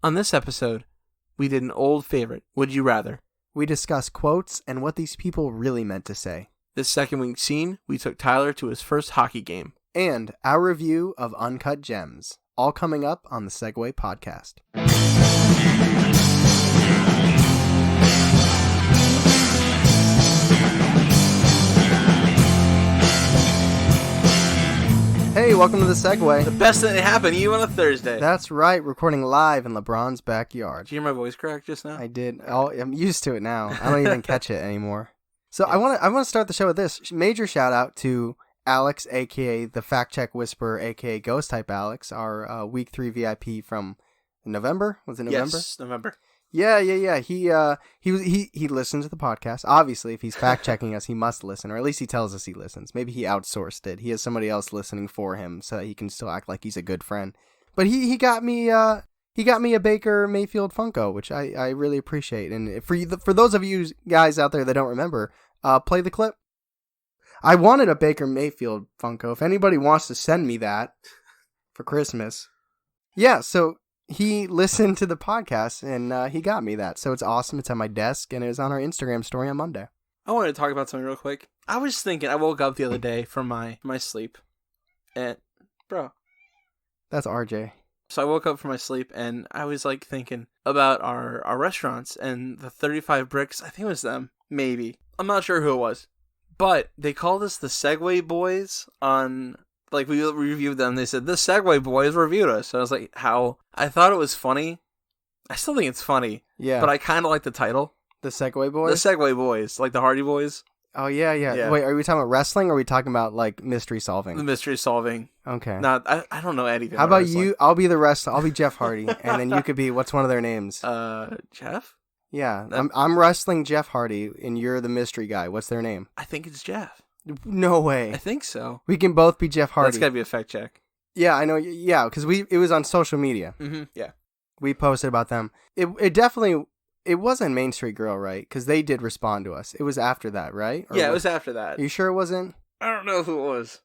On this episode, we did an old favorite, Would You Rather? We discuss quotes and what these people really meant to say. This second week scene, we took Tyler to his first hockey game. And our review of Uncut Gems. All coming up on the Seg-Way Podcast. Hey, welcome to the Seg-Way. The best thing that happened to you on a Thursday. That's right, recording live in LeBron's backyard. Did you hear my voice crack just now? I did. I'm used to it now. I don't even catch it anymore. So yeah. I want to start the show with this. Major shout out to Alex, a.k.a. the Fact Check Whisperer, a.k.a. Ghost Type Alex, our Week 3 VIP from November? Was it November? Yes, November. Yeah. He listens to the podcast. Obviously, if he's fact checking us, he must listen, or at least he tells us he listens. Maybe he outsourced it. He has somebody else listening for him, so that he can still act like he's a good friend. But he got me a Baker Mayfield Funko, which I really appreciate. And for those of you guys out there that don't remember, play the clip. I wanted a Baker Mayfield Funko. If anybody wants to send me that for Christmas, yeah. So. He listened to the podcast, and he got me that. So it's awesome. It's on my desk, and it was on our Instagram story on Monday. I wanted to talk about something real quick. I was thinking, I woke up the other day from my sleep, and, bro. That's RJ. So I woke up from my sleep, and I was, thinking about our restaurants, and the 35 Bricks, I think it was them, maybe. I'm not sure who it was. But they called us the Seg-Way Boys on... we reviewed them, they said, the Seg-Way Boys reviewed us. So I was like, how? I thought it was funny. I still think it's funny. Yeah. But I kind of like the title. The Seg-Way Boys? The Seg-Way Boys. Like the Hardy Boys. Oh, yeah. Wait, are we talking about wrestling, or are we talking about, mystery solving? The mystery solving. Okay. No, I don't know anything How about wrestling. you? I'll be the wrestler. I'll be Jeff Hardy. And then you could be, what's one of their names? Jeff? Yeah. I'm wrestling Jeff Hardy, and you're the mystery guy. What's their name? I think it's Jeff. No way. I think so. We can both be Jeff Hardy. That's gotta be a fact check. Yeah, I know. Yeah, because it was on social media. Mm-hmm. Yeah. We posted about them. It definitely, it wasn't Main Street Girl, right? Because they did respond to us. It was after that, right? It was after that. Are you sure it wasn't? I don't know who it was.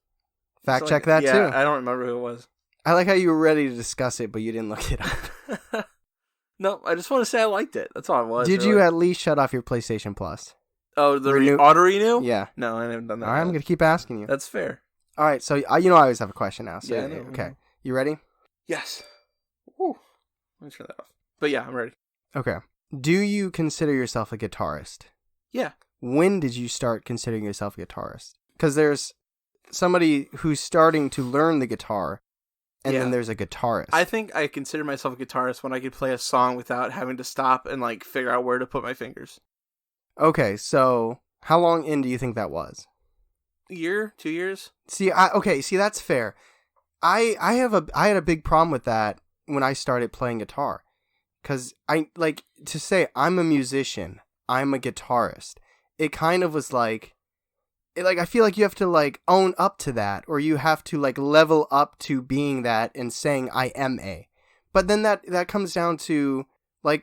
Fact check that too. Yeah, I don't remember who it was. I like how you were ready to discuss it, but you didn't look it up. No, I just want to say I liked it. That's all it was. Did you at least shut off your PlayStation Plus? Oh, the auto-renew? Yeah. No, I haven't done that. All right, I'm going to keep asking you. That's fair. All right, so I always have a question now. So, yeah, okay. You ready? Yes. Woo. Let me turn that off. But yeah, I'm ready. Okay. Do you consider yourself a guitarist? Yeah. When did you start considering yourself a guitarist? Because there's somebody who's starting to learn the guitar, and then there's a guitarist. I think I consider myself a guitarist when I could play a song without having to stop and figure out where to put my fingers. Okay, so how long in do you think that was? A year? 2 years? See, that's fair. I had a big problem with that when I started playing guitar. Because to say I'm a musician, I'm a guitarist, it kind of was I feel like you have to own up to that, or you have to level up to being that and saying I am a. But then that comes down to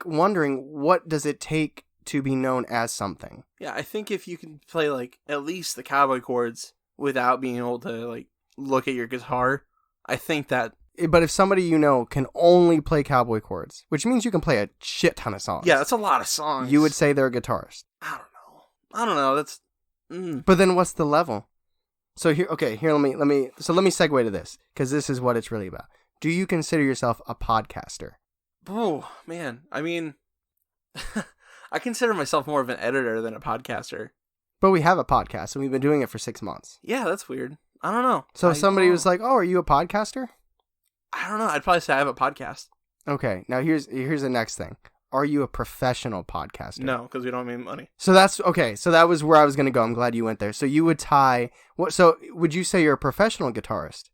wondering, what does it take to be known as something? Yeah, I think if you can play at least the cowboy chords without being able to look at your guitar, I think that. But if somebody can only play cowboy chords, which means you can play a shit ton of songs. Yeah, that's a lot of songs. You would say they're a guitarist. I don't know. That's. But then what's the level? So let me segue to this, because this is what it's really about. Do you consider yourself a podcaster? Oh man, I mean. I consider myself more of an editor than a podcaster. But we have a podcast, and we've been doing it for 6 months. Yeah, that's weird. I don't know. So if somebody was like, oh, are you a podcaster? I don't know. I'd probably say I have a podcast. Okay, now here's the next thing. Are you a professional podcaster? No, because we don't make money. So that's, okay, so that was where I was going to go. I'm glad you went there. So you would so would you say you're a professional guitarist?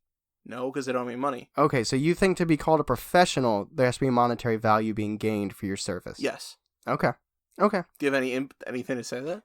No, because they don't make money. Okay, so you think to be called a professional, there has to be monetary value being gained for your service? Yes. Okay. Do you have anything to say to that?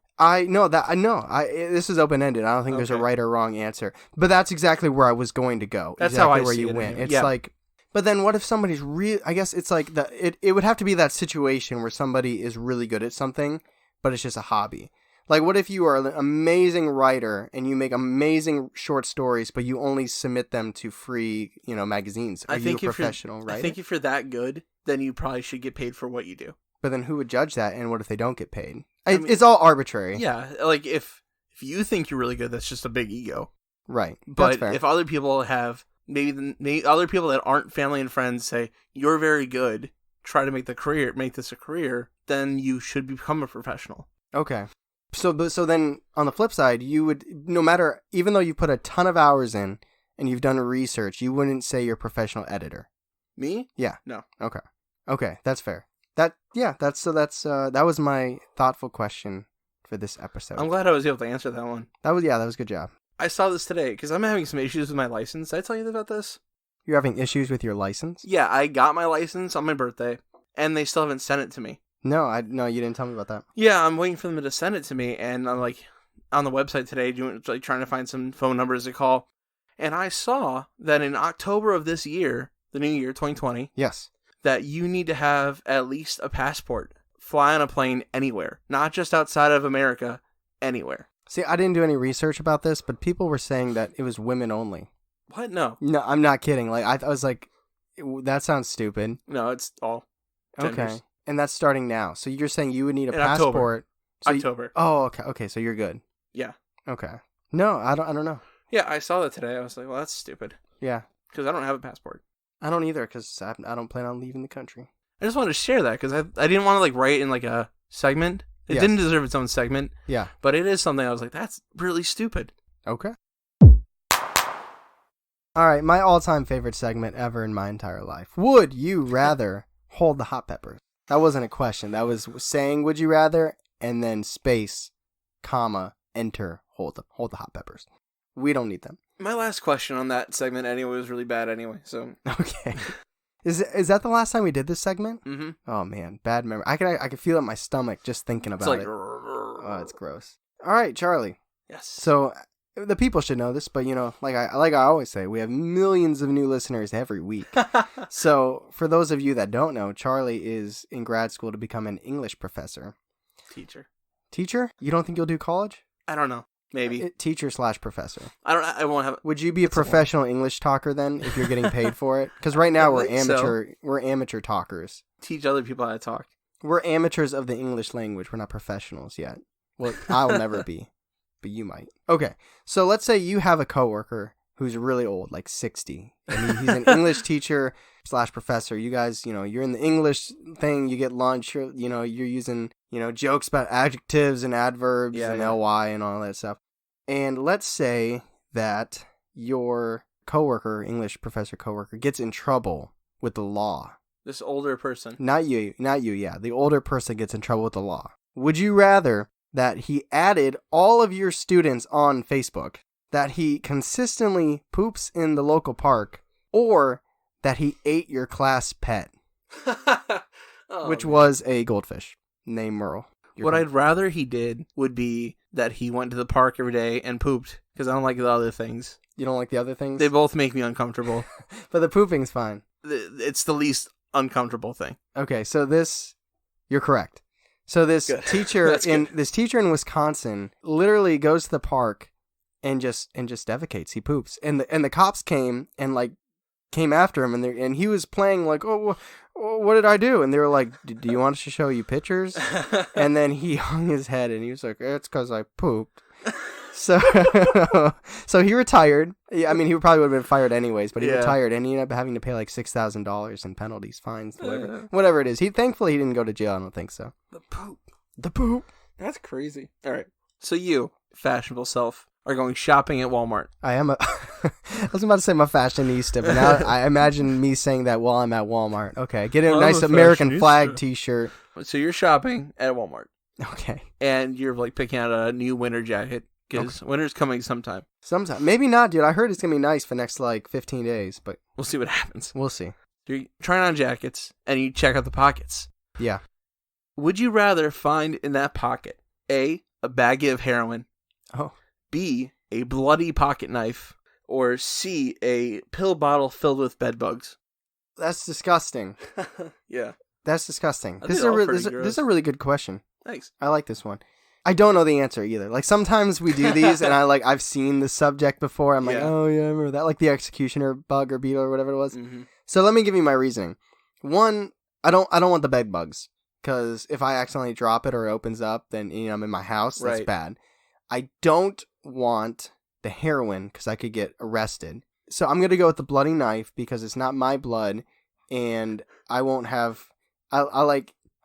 This is open-ended. I don't think there's a right or wrong answer. But that's exactly where I was going to go. That's exactly how I where see you it went. anyway. It's but then what if somebody's I guess it's it would have to be that situation where somebody is really good at something, but it's just a hobby. What if you are an amazing writer and you make amazing short stories, but you only submit them to free, magazines? Are you a professional writer? I think if you're that good, then you probably should get paid for what you do. But then who would judge that, and what if they don't get paid? I mean, it's all arbitrary. Yeah, like if you think you're really good, that's just a big ego. Right. But if other people have, maybe other people that aren't family and friends say, you're very good, try to make this a career, then you should become a professional. Okay. So then on the flip side, you would, no matter, even though you put a ton of hours in and you've done research, you wouldn't say you're a professional editor. Me? Yeah. No. Okay. That's fair. That was my thoughtful question for this episode. I'm glad I was able to answer that one. That was a good job. I saw this today because I'm having some issues with my license. Did I tell you about this? You're having issues with your license? Yeah, I got my license on my birthday, and they still haven't sent it to me. No, you didn't tell me about that. Yeah, I'm waiting for them to send it to me, and I'm like on the website today trying to find some phone numbers to call, and I saw that in October of this year, the new year, 2020, yes, that you need to have at least a passport, fly on a plane anywhere, not just outside of America, anywhere. See, I didn't do any research about this, but people were saying that it was women only. What? No. No, I'm not kidding. Like I was like, that sounds stupid. No, it's all genders. Okay. And that's starting now. So you're saying you would need a passport. October. Okay. Okay. So you're good. Yeah. Okay. No, I don't know. Yeah, I saw that today. I was like, well, that's stupid. Yeah. Because I don't have a passport. I don't either, because I don't plan on leaving the country. I just wanted to share that because I didn't want to like write in like a segment. It didn't deserve its own segment. Yeah. But it is something I was like, that's really stupid. Okay. All right, my all-time favorite segment ever in my entire life. Would you rather hold the hot peppers? That wasn't a question. That was saying would you rather and then space, comma, enter, hold the hot peppers. We don't need them. My last question on that segment anyway was really bad anyway, so. Okay. Is that the last time we did this segment? Mm-hmm. Oh man, bad memory. I can feel it in my stomach just thinking about it. Oh, it's gross. All right, Charlie. Yes. So the people should know this, but like I always say, we have millions of new listeners every week. So for those of you that don't know, Charlie is in grad school to become an English professor. Teacher? You don't think you'll do college? I don't know. Maybe. Teacher/professor. I won't have. Would you be a professional English talker then if you're getting paid for it? Because right now we're amateur talkers. Teach other people how to talk. We're amateurs of the English language. We're not professionals yet. Well, I'll never be, but you might. Okay, so let's say you have a coworker who's really old, like 60, and he's an English teacher/professor. You guys, you're in the English thing. You get lunch. You're using jokes about adjectives and adverbs and ly and all that stuff. And let's say that your English professor coworker, gets in trouble with the law. This older person. Not you, yeah. The older person gets in trouble with the law. Would you rather that he added all of your students on Facebook, that he consistently poops in the local park, or that he ate your class pet, which was a goldfish named Merle? What I'd rather he did would be that he went to the park every day and pooped, because I don't like the other things. You don't like the other things? They both make me uncomfortable. But the pooping's fine. It's the least uncomfortable thing. Okay, so you're correct. So this teacher in Wisconsin literally goes to the park and just defecates. He poops, and the cops came after him, and he was playing like, oh, what did I do? And they were like, do you want us to show you pictures? And then he hung his head and he was like, it's because I pooped. So he retired. Yeah, I mean, he probably would have been fired anyways, but he retired, and he ended up having to pay like $6,000 in penalties, fines, whatever it is. Thankfully he didn't go to jail. I don't think so. The poop. That's crazy. All right. So you, fashionable self, are going shopping at Walmart. I am I was about to say I'm a fashionista, but now I imagine me saying that while I'm at Walmart. Okay, get a nice American flag t-shirt. So you're shopping at Walmart. Okay. And you're like picking out a new winter jacket, because winter's coming sometime. Sometime. Maybe not, dude. I heard it's going to be nice for the next 15 days, but we'll see what happens. We'll see. So you're trying on jackets, and you check out the pockets. Yeah. Would you rather find in that pocket A baggie of heroin, B, a bloody pocket knife, or C, a pill bottle filled with bed bugs? That's disgusting. Yeah. That's disgusting. This is a really good question. Thanks. I like this one. I don't know the answer either. Like sometimes we do these and I've seen the subject before. I'm like, oh yeah, I remember that. Like the executioner bug or beetle or whatever it was. Mm-hmm. So let me give you my reasoning. One, I don't want the bed bugs. Because if I accidentally drop it or it opens up, then I'm in my house. That's bad. I don't want the heroin because I could get arrested. So I'm going to go with the bloody knife because it's not my blood and I won't have...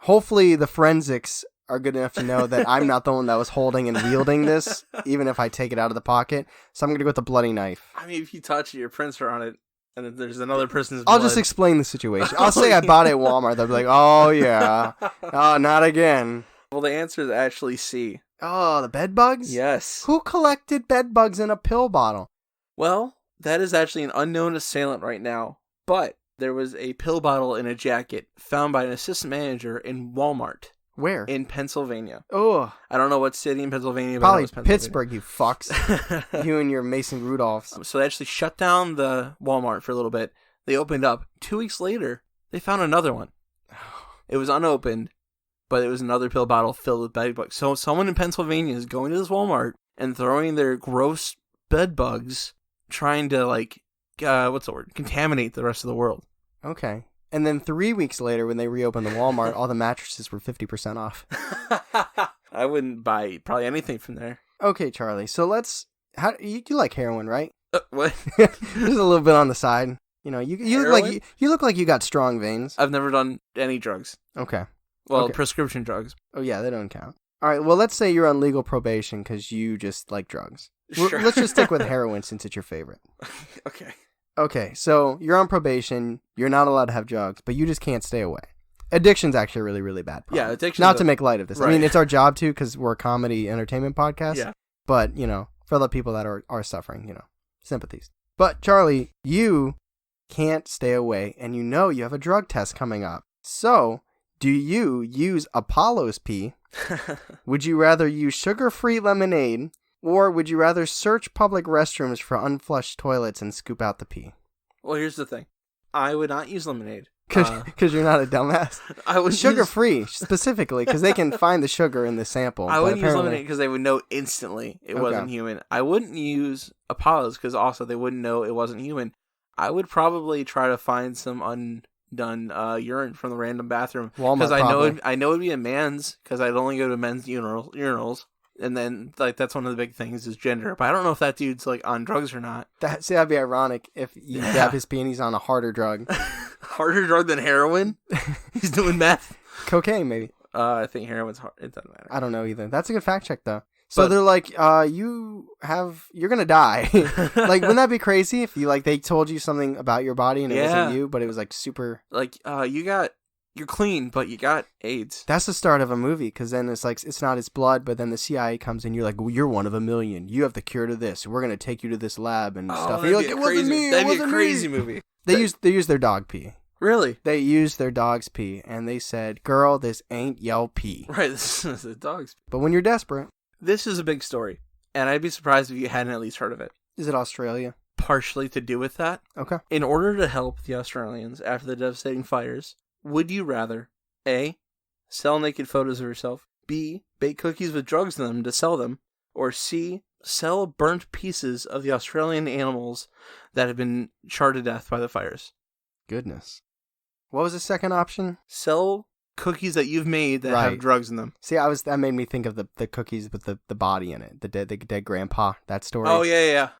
Hopefully the forensics are good enough to know that I'm not the one that was holding and wielding this, even if I take it out of the pocket. So I'm going to go with the bloody knife. I mean, if you touch it, your prints are on it. And if there's another person's blood... I'll just explain the situation. I'll say I bought it at Walmart. They'll be like, oh, yeah. Oh, not again. Well, the answer is actually C. Oh, the bed bugs? Yes. Who collected bed bugs in a pill bottle? Well, that is actually an unknown assailant right now. But there was a pill bottle in a jacket found by an assistant manager in Walmart. Where? In Pennsylvania. Oh. I don't know what city in Pennsylvania. Probably but Pennsylvania. Pittsburgh, you fucks. You and your Mason Rudolphs. So they actually shut down the Walmart for a little bit. They opened up. 2 weeks later, they found another one. It was unopened, but it was another pill bottle filled with bed bugs. So someone in Pennsylvania is going to this Walmart and throwing their gross bed bugs, trying to, contaminate the rest of the world. Okay. And then 3 weeks later, when they reopened the Walmart, all the mattresses were 50% off. I wouldn't buy probably anything from there. Okay, Charlie. So you like heroin, right? What? Just a little bit on the side. You look like you got strong veins. I've never done any drugs. Okay. Well, okay. Prescription drugs. Oh yeah, they don't count. All right. Well, let's say you're on legal probation because you just like drugs. Sure. Let's just stick with heroin since it's your favorite. Okay. Okay, so you're on probation, you're not allowed to have drugs, but you just can't stay away. Addiction's actually a really, really bad problem. Yeah, addiction. Not to make light of this. Right. I mean, it's our job too, because we're a comedy entertainment podcast. Yeah. But, for the people that are suffering, sympathies. But, Charlie, you can't stay away, and you have a drug test coming up. So, do you use Apollo's pee? Would you rather use sugar-free lemonade? Or would you rather search public restrooms for unflushed toilets and scoop out the pee? Well, here's the thing. I would not use lemonade. Because you're not a dumbass. I would sugar-free, specifically, because they can find the sugar in the sample. I wouldn't use lemonade because they would know instantly it wasn't human. I wouldn't use Apollo's because also they wouldn't know it wasn't human. I would probably try to find some undone urine from the random bathroom. Walmart, because I know it'd be a man's because I'd only go to men's urinals. And then, that's one of the big things is gender. But I don't know if that dude's, on drugs or not. That'd be ironic if you grab his pee and he's on a harder drug. Harder drug than heroin? He's doing meth? Cocaine, maybe. I think heroin's hard. It doesn't matter. I don't know either. That's a good fact check, though. So they're like, you're going to die. Wouldn't that be crazy if they told you something about your body and it wasn't you, but it was, super... You're clean, but you got AIDS. That's the start of a movie, because then it's not his blood, but then the CIA comes in, you're like, well, you're one of a million. You have the cure to this. We're going to take you to this lab and stuff. And you're like, it wasn't me. That'd be a crazy movie. They used their dog pee. Really? They used their dog's pee, and they said, girl, this ain't your pee. Right, this is the dog's pee. But when you're desperate. This is a big story, and I'd be surprised if you hadn't at least heard of it. Is it Australia? Partially to do with that. Okay. In order to help the Australians after the devastating fires, would you rather A, sell naked photos of yourself, B, bake cookies with drugs in them to sell them, or C, sell burnt pieces of the Australian animals that have been charred to death by the fires? Goodness. What was the second option? Sell cookies that you've made that have drugs in them. See, that made me think of the cookies with the body in it, the dead grandpa, that story. Oh, yeah.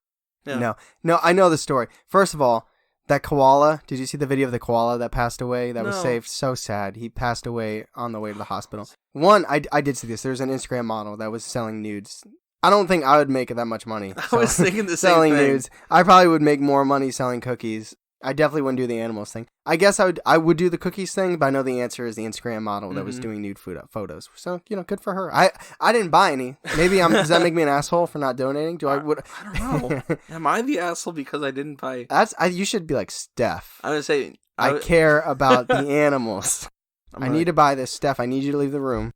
No, I know the story. First of all, that koala, did you see the video of the koala that passed away? That was saved. So sad. He passed away on the way to the hospital. One, I did see this. There's an Instagram model that was selling nudes. I don't think I would make that much money. I was thinking the same selling thing. Nudes. I probably would make more money selling cookies. I definitely wouldn't do the animals thing. I guess I would do the cookies thing, but I know the answer is the Instagram model that was doing nude photos. So, good for her. I didn't buy any. Maybe does that make me an asshole for not donating? I don't know. Am I the asshole because I didn't buy? You should be like, Steph. I'm going to say... I care about the animals. I need to buy this. Steph, I need you to leave the room.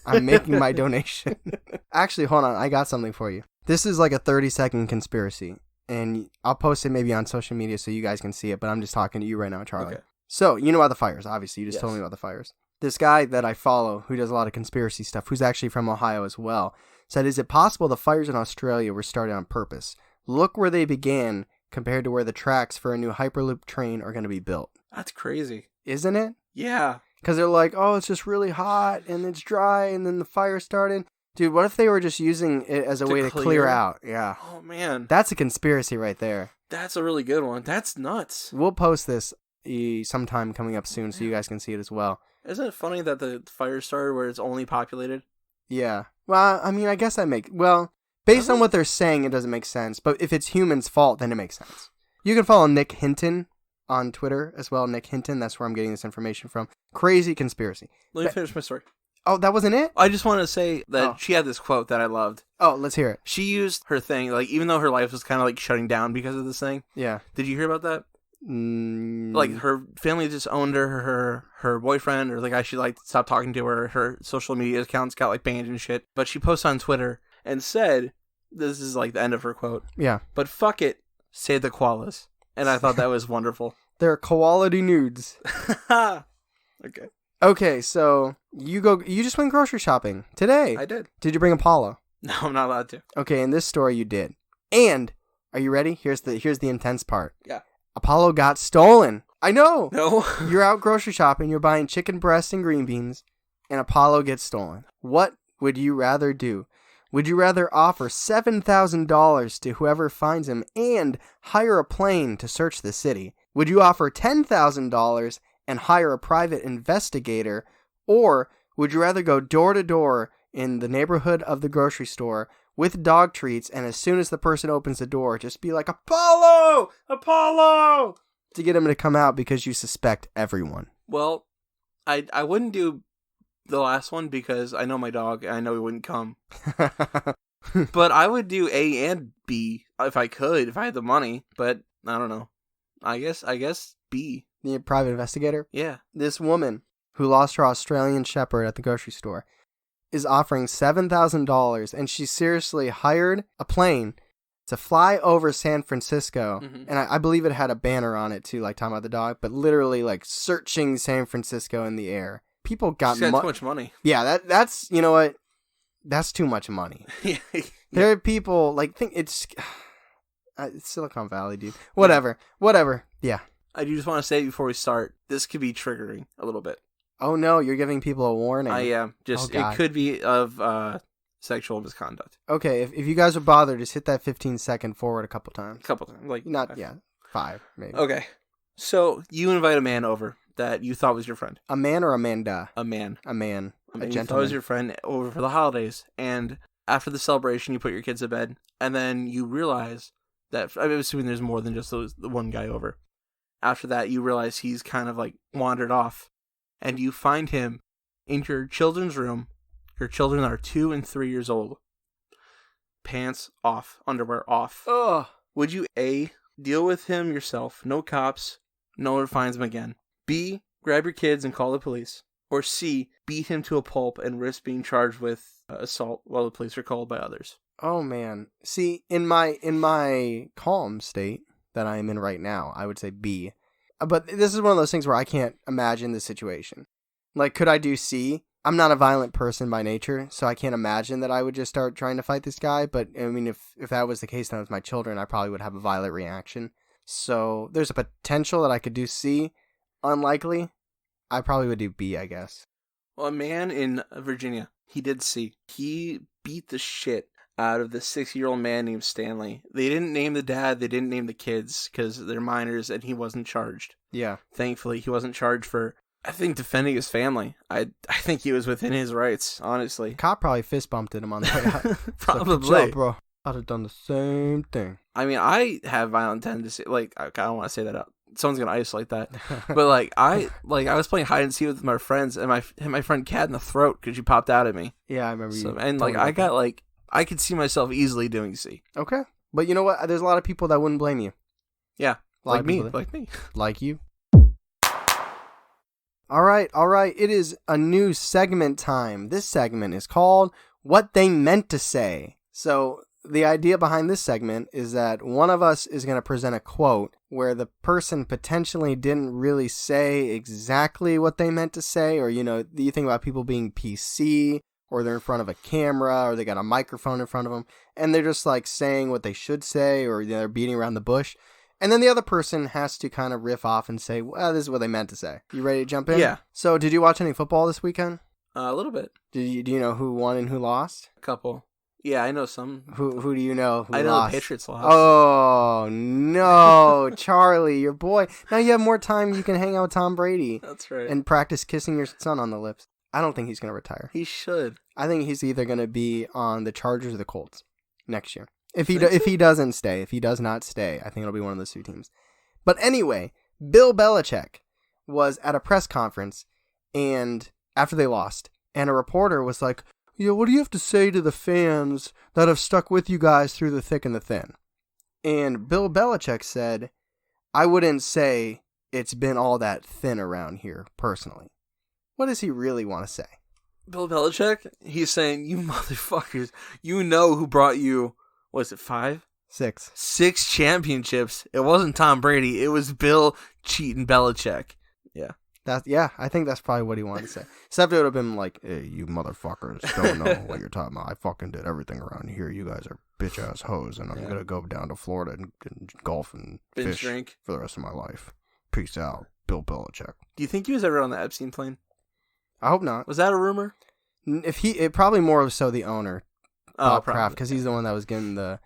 I'm making my donation. Actually, hold on. I got something for you. This is like a 30-second conspiracy. And I'll post it maybe on social media so you guys can see it, but I'm just talking to you right now, Charlie. Okay. So, you know about the fires, obviously. You just told me about the fires. This guy that I follow, who does a lot of conspiracy stuff, who's actually from Ohio as well, said, is it possible the fires in Australia were started on purpose? Look where they began compared to where the tracks for a new Hyperloop train are going to be built. That's crazy. Isn't it? Yeah. Because they're like, oh, it's just really hot and it's dry and then the fire started. Dude, what if they were just using it as a way to clear out? Yeah. Oh, man. That's a conspiracy right there. That's a really good one. That's nuts. We'll post this sometime coming up soon so you guys can see it as well. Isn't it funny that the fire started where it's only populated? Yeah. Well, I mean, I guess based on what they're saying, it doesn't make sense. But if it's humans' fault, then it makes sense. You can follow Nick Hinton on Twitter as well. Nick Hinton, that's where I'm getting this information from. Crazy conspiracy. Let me finish my story. Oh, that wasn't it? I just want to say that she had this quote that I loved. Oh, let's hear it. She used her thing, like, even though her life was kind of like shutting down because of this thing. Yeah. Did you hear about that? Like, her family just owned her boyfriend, or the guy she liked, stopped talking to her. Her social media accounts got, like, banned and shit. But she posted on Twitter and said, this is, like, the end of her quote. Yeah. But fuck it, save the koalas. And I thought that was wonderful. They're quality nudes. Okay. Okay, so you just went grocery shopping today. I did. Did you bring Apollo? No, I'm not allowed to. Okay, in this story you did. And, are you ready? Here's the intense part. Yeah. Apollo got stolen. I know. No. You're out grocery shopping, you're buying chicken breast and green beans, and Apollo gets stolen. What would you rather do? Would you rather offer $7,000 to whoever finds him and hire a plane to search the city? Would you offer $10,000 and hire a private investigator? Or would you rather go door to door in the neighborhood of the grocery store with dog treats, and as soon as the person opens the door, just be like, Apollo! Apollo! To get him to come out because you suspect everyone? Well, I wouldn't do the last one because I know my dog and I know he wouldn't come. But I would do A and B if I could, if I had the money. But I don't know. I guess B. The private investigator? Yeah. This woman who lost her Australian Shepherd at the grocery store is offering $7,000, and she seriously hired a plane to fly over San Francisco. Mm-hmm. And I believe it had a banner on it too, like talking about the dog, but literally like searching San Francisco in the air. People got too much money. Yeah, that's, you know what? That's too much money. Yeah. There are people like it's Silicon Valley, dude. Whatever. Yeah. I do just want to say before we start, this could be triggering a little bit. Oh no, you're giving people a warning. I am. It could be of sexual misconduct. Okay, if you guys are bothered, just hit that 15-second forward a couple times. Like not 5 maybe. Okay. So you invite a man over that you thought was your friend. A man or Amanda? A man. A man. A gentleman. You thought was your friend over for the holidays, and after the celebration, you put your kids to bed, and then you realize that, I'm assuming there's more than just the one guy over. After that, you realize he's kind of like wandered off, and you find him in your children's room. Your children are 2 and 3 years old. Pants off, underwear off. Ugh. Would you A, deal with him yourself, no cops, no one finds him again? B, grab your kids and call the police? Or C, beat him to a pulp and risk being charged with assault while the police are called by others? Oh man. See, in my calm state that I am in right now, I would say B. But this is one of those things where I can't imagine the situation. Like, could I do C? I'm not a violent person by nature, so I can't imagine that I would just start trying to fight this guy. But, I mean, if that was the case, then with my children, I probably would have a violent reaction. So there's a potential that I could do C. Unlikely. I probably would do B, I guess. Well, a man in Virginia, he did C. He beat the shit out of the 6-year-old man named Stanley. They didn't name the dad, they didn't name the kids, because they're minors, and he wasn't charged. Yeah. Thankfully, he wasn't charged for, I think, defending his family. I think he was within his rights, honestly. Cop probably fist bumped him on the way out. Probably. Like, "Yo, bro, I'd have done the same thing." I mean, I have violent tendencies. Like, I don't want to say that out. Someone's gonna isolate that. But like I was playing hide and seek with my friends, and I hit my friend Kat in the throat because she popped out at me. Yeah, I remember you. And like I could see myself easily doing C. Okay, but you know what? There's a lot of people that wouldn't blame you. Yeah, like me. Like you. All right. It is a new segment time. This segment is called What They Meant to Say. So the idea behind this segment is that one of us is going to present a quote where the person potentially didn't really say exactly what they meant to say, or, you know, you think about people being PC, or they're in front of a camera, or they got a microphone in front of them, and they're just like saying what they should say, or they're beating around the bush. And then the other person has to kind of riff off and say, well, this is what they meant to say. You ready to jump in? Yeah. So did you watch any football this weekend? A little bit. Do you know who won and who lost? A couple. Yeah, I know some. Who do you know who I know lost? the Patriots lost. Oh, no. Charlie, your boy. Now you have more time. You can hang out with Tom Brady. That's right. And practice kissing your son on the lips. I don't think he's going to retire. He should. I think he's either going to be on the Chargers or the Colts next year. If he doesn't stay, if he does not stay, I think it'll be one of those two teams. But anyway, Bill Belichick was at a press conference and after they lost, and a reporter was like, "Yeah, what do you have to say to the fans that have stuck with you guys through the thick and the thin?" And Bill Belichick said, "I wouldn't say it's been all that thin around here personally." What does he really want to say? Bill Belichick, he's saying, you motherfuckers, you know who brought you, was it 5? 6. 6 championships. It wasn't Tom Brady. It was Bill cheating Belichick. Yeah. I think that's probably what he wanted to say. Except it would have been like, hey, you motherfuckers don't know what you're talking about. I fucking did everything around here. You guys are bitch-ass hoes, and I'm going to go down to Florida and golf and fish drink for the rest of my life. Peace out, Bill Belichick. Do you think he was ever on the Epstein plane? I hope not. Was that a rumor? It probably more so the owner, Bob Kraft, because he's the one that was getting the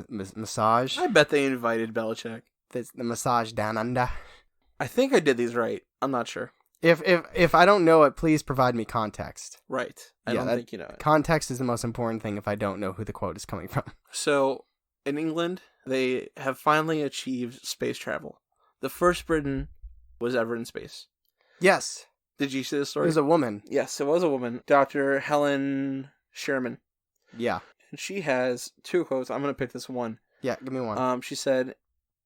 massage. I bet they invited Belichick. The massage down under. I think I did these right. I'm not sure. If I don't know it, please provide me context. Right. I don't think you know it. Context is the most important thing if I don't know who the quote is coming from. So, in England, they have finally achieved space travel. The first Briton was ever in space. Yes. Did you see this story? It was a woman. Yes, it was a woman. Dr. Helen Sherman. Yeah. And she has 2 quotes. I'm going to pick this one. Yeah, give me one. She said,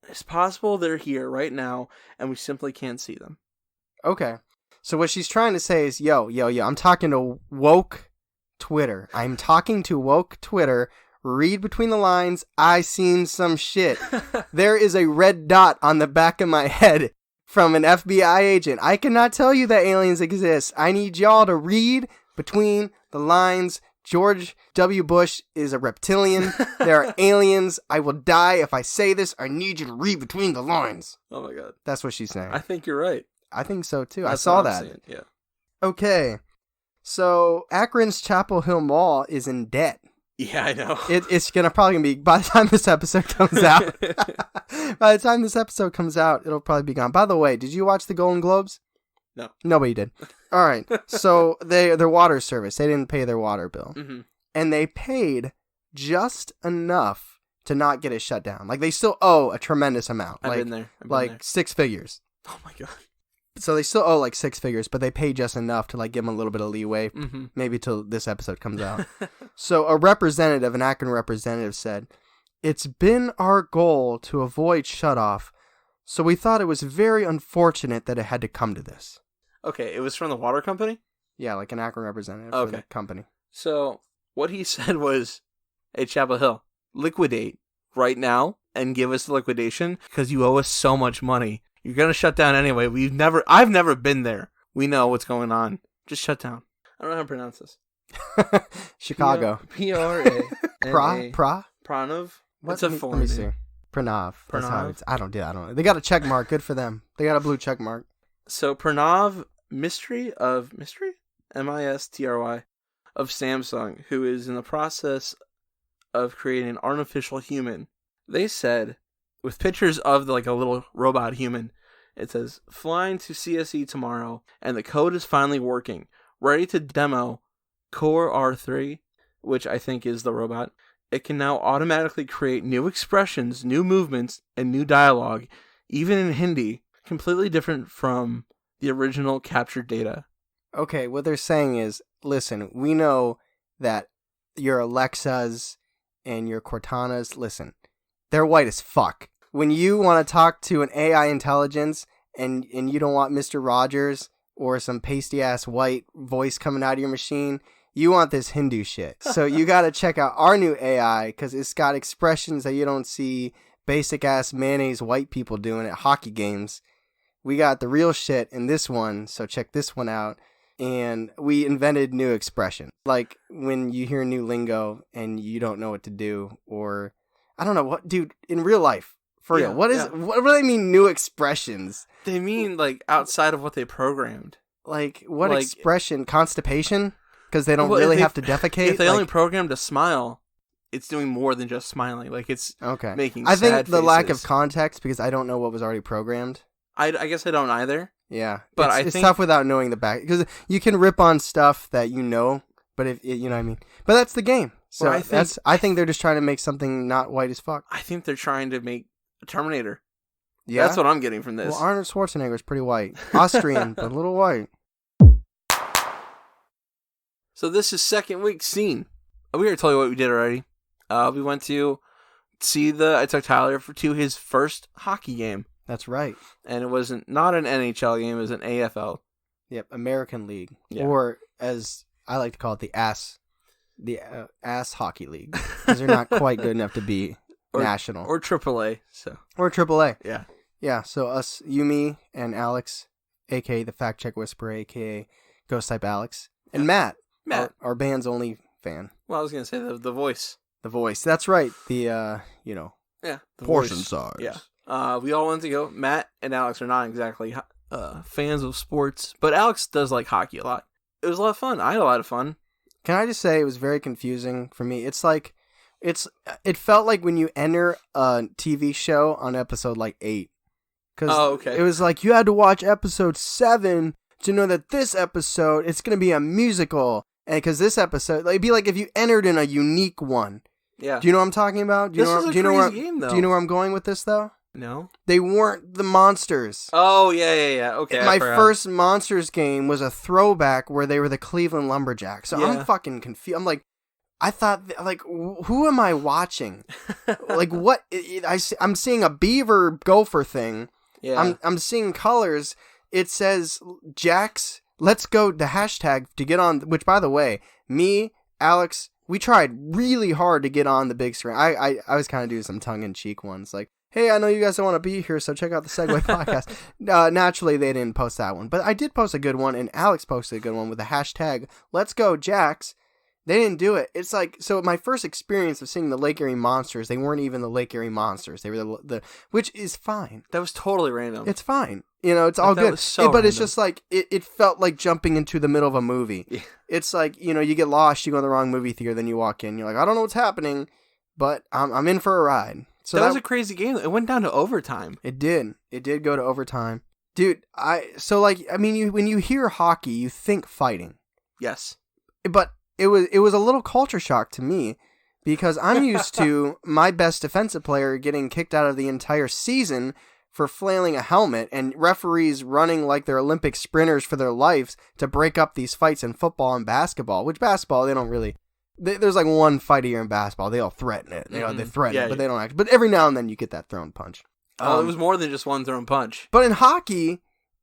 "It's possible they're here right now, and we simply can't see them." Okay. So what she's trying to say is, yo, I'm talking to woke Twitter. I'm talking to woke Twitter. Read between the lines. I seen some shit. There is a red dot on the back of my head from an FBI agent. I cannot tell you that aliens exist. I need y'all to read between the lines. George W. Bush is a reptilian. There are aliens. I will die if I say this. I need you to read between the lines. Oh my god. That's what she's saying. I think you're right. I think so too. That's I saw what I'm that. saying. Yeah. Okay. So Akron's Chapel Hill Mall is in debt. Yeah, I know. It's probably gonna be, by the time this episode comes out. By the time this episode comes out, it'll probably be gone. By the way, did you watch the Golden Globes? No. Nobody did. All right. So their water service, they didn't pay their water bill. Mm-hmm. And they paid just enough to not get it shut down. Like, they still owe a tremendous amount. I've been there. 6 figures. Oh my god. So they still owe like 6 figures, but they pay just enough to like give them a little bit of leeway, maybe till this episode comes out. So an Akron representative said, "It's been our goal to avoid shutoff, so we thought it was very unfortunate that it had to come to this." Okay, it was from the water company? Yeah, like an Akron representative for the company. So what he said was, "Hey, Chapel Hill, liquidate right now and give us the liquidation because you owe us so much money. You're going to shut down anyway. I've never been there. We know what's going on. Just shut down." I don't know how to pronounce this. Chicago. P-R-A. Pranav? What's a foreign name? Let me see. Pranav. That's how it's, I don't know. They got a check mark. Good for them. They got a blue check mark. So Pranav Mistry? M-I-S-T-R-Y, of Samsung, who is in the process of creating an artificial human. They said, with pictures of a little robot human, it says, "Flying to CSE tomorrow, and the code is finally working. Ready to demo Core R3, which I think is the robot. It can now automatically create new expressions, new movements, and new dialogue, even in Hindi, completely different from the original captured data." Okay, what they're saying is, listen, we know that your Alexas and your Cortanas, listen, they're white as fuck. When you want to talk to an AI intelligence and you don't want Mr. Rogers or some pasty-ass white voice coming out of your machine, you want this Hindu shit. So you got to check out our new AI because it's got expressions that you don't see basic-ass mayonnaise white people doing at hockey games. We got the real shit in this one, so check this one out. And we invented new expression. Like when you hear new lingo and you don't know what to do, or I don't know what, dude, in real life, For real. What do they mean new expressions? They mean like outside of what they programmed. Like what expression? Constipation? Because they don't really have to defecate? If they only programmed a smile, it's doing more than just smiling. Like it's making sad I think the faces. lack of context, because I don't know what was already programmed. I guess I don't either. Yeah. But it's tough without knowing the back. Because you can rip on stuff that you know, but if you know what I mean. But that's the game. So I think they're just trying to make something not white as fuck. I think they're trying to make a Terminator. Yeah. That's what I'm getting from this. Well, Arnold Schwarzenegger is pretty white. Austrian, but a little white. So this is second week scene. We already told you what we did already. We went to see I took Tyler to his first hockey game. That's right. And it wasn't not an NHL game, it was an AFL. Yep, American League. Yeah. Or as I like to call it, the ass hockey league. Because they're not quite good enough to be national. Or AAA. Or AAA. Yeah. Yeah, so us, you, me, and Alex, a.k.a. the Fact Check Whisperer, a.k.a. Ghost Type Alex, and Matt. Our band's only fan. Well, I was going to say the voice. The voice. That's right. The, the portion voice. size. Yeah. We all went to go. Matt and Alex are not exactly fans of sports, but Alex does like hockey a lot. It was a lot of fun. I had a lot of fun. Can I just say it was very confusing for me? It's like, it felt like when you enter a TV show on episode like 8. Because it was like you had to watch episode 7 to know that this episode, it's going to be a musical. And because this episode, it'd be like if you entered in a unique one. Yeah. Do you know what I'm talking about? Do you know where I'm going with this, though? No. They weren't the monsters. Oh, yeah. Okay. My first Monsters game was a throwback where they were the Cleveland Lumberjacks. So I'm fucking confused. I'm like, I thought, like, who am I watching? Like, what? I'm seeing a beaver gopher thing. Yeah. I'm seeing colors. It says, Jax, let's go, the hashtag to get on, which, by the way, me, Alex, we tried really hard to get on the big screen. I was kind of doing some tongue-in-cheek ones, like, hey, I know you guys don't want to be here, so check out the Seg-Way Podcast. Naturally, they didn't post that one, but I did post a good one, and Alex posted a good one with the hashtag, let's go, Jax. They didn't do it. It's like, so my first experience of seeing the Lake Erie Monsters, they weren't even the Lake Erie Monsters. They were the which is fine. That was totally random. It's fine. You know, it's all good. But it's just like, it felt like jumping into the middle of a movie. Yeah. It's like, you know, you get lost, you go in the wrong movie theater, then you walk in, you're like, I don't know what's happening, but I'm in for a ride. So that was a crazy game. It went down to overtime. It did. It did go to overtime. Dude, when you hear hockey, you think fighting. Yes. But it was a little culture shock to me because I'm used to my best defensive player getting kicked out of the entire season for flailing a helmet and referees running like they're Olympic sprinters for their lives to break up these fights in football and basketball, which basketball, they don't really... There's like one fight a year in basketball. They all threaten it. They threaten it, but they don't act. But every now and then you get that thrown punch. It was more than just one thrown punch. But in hockey...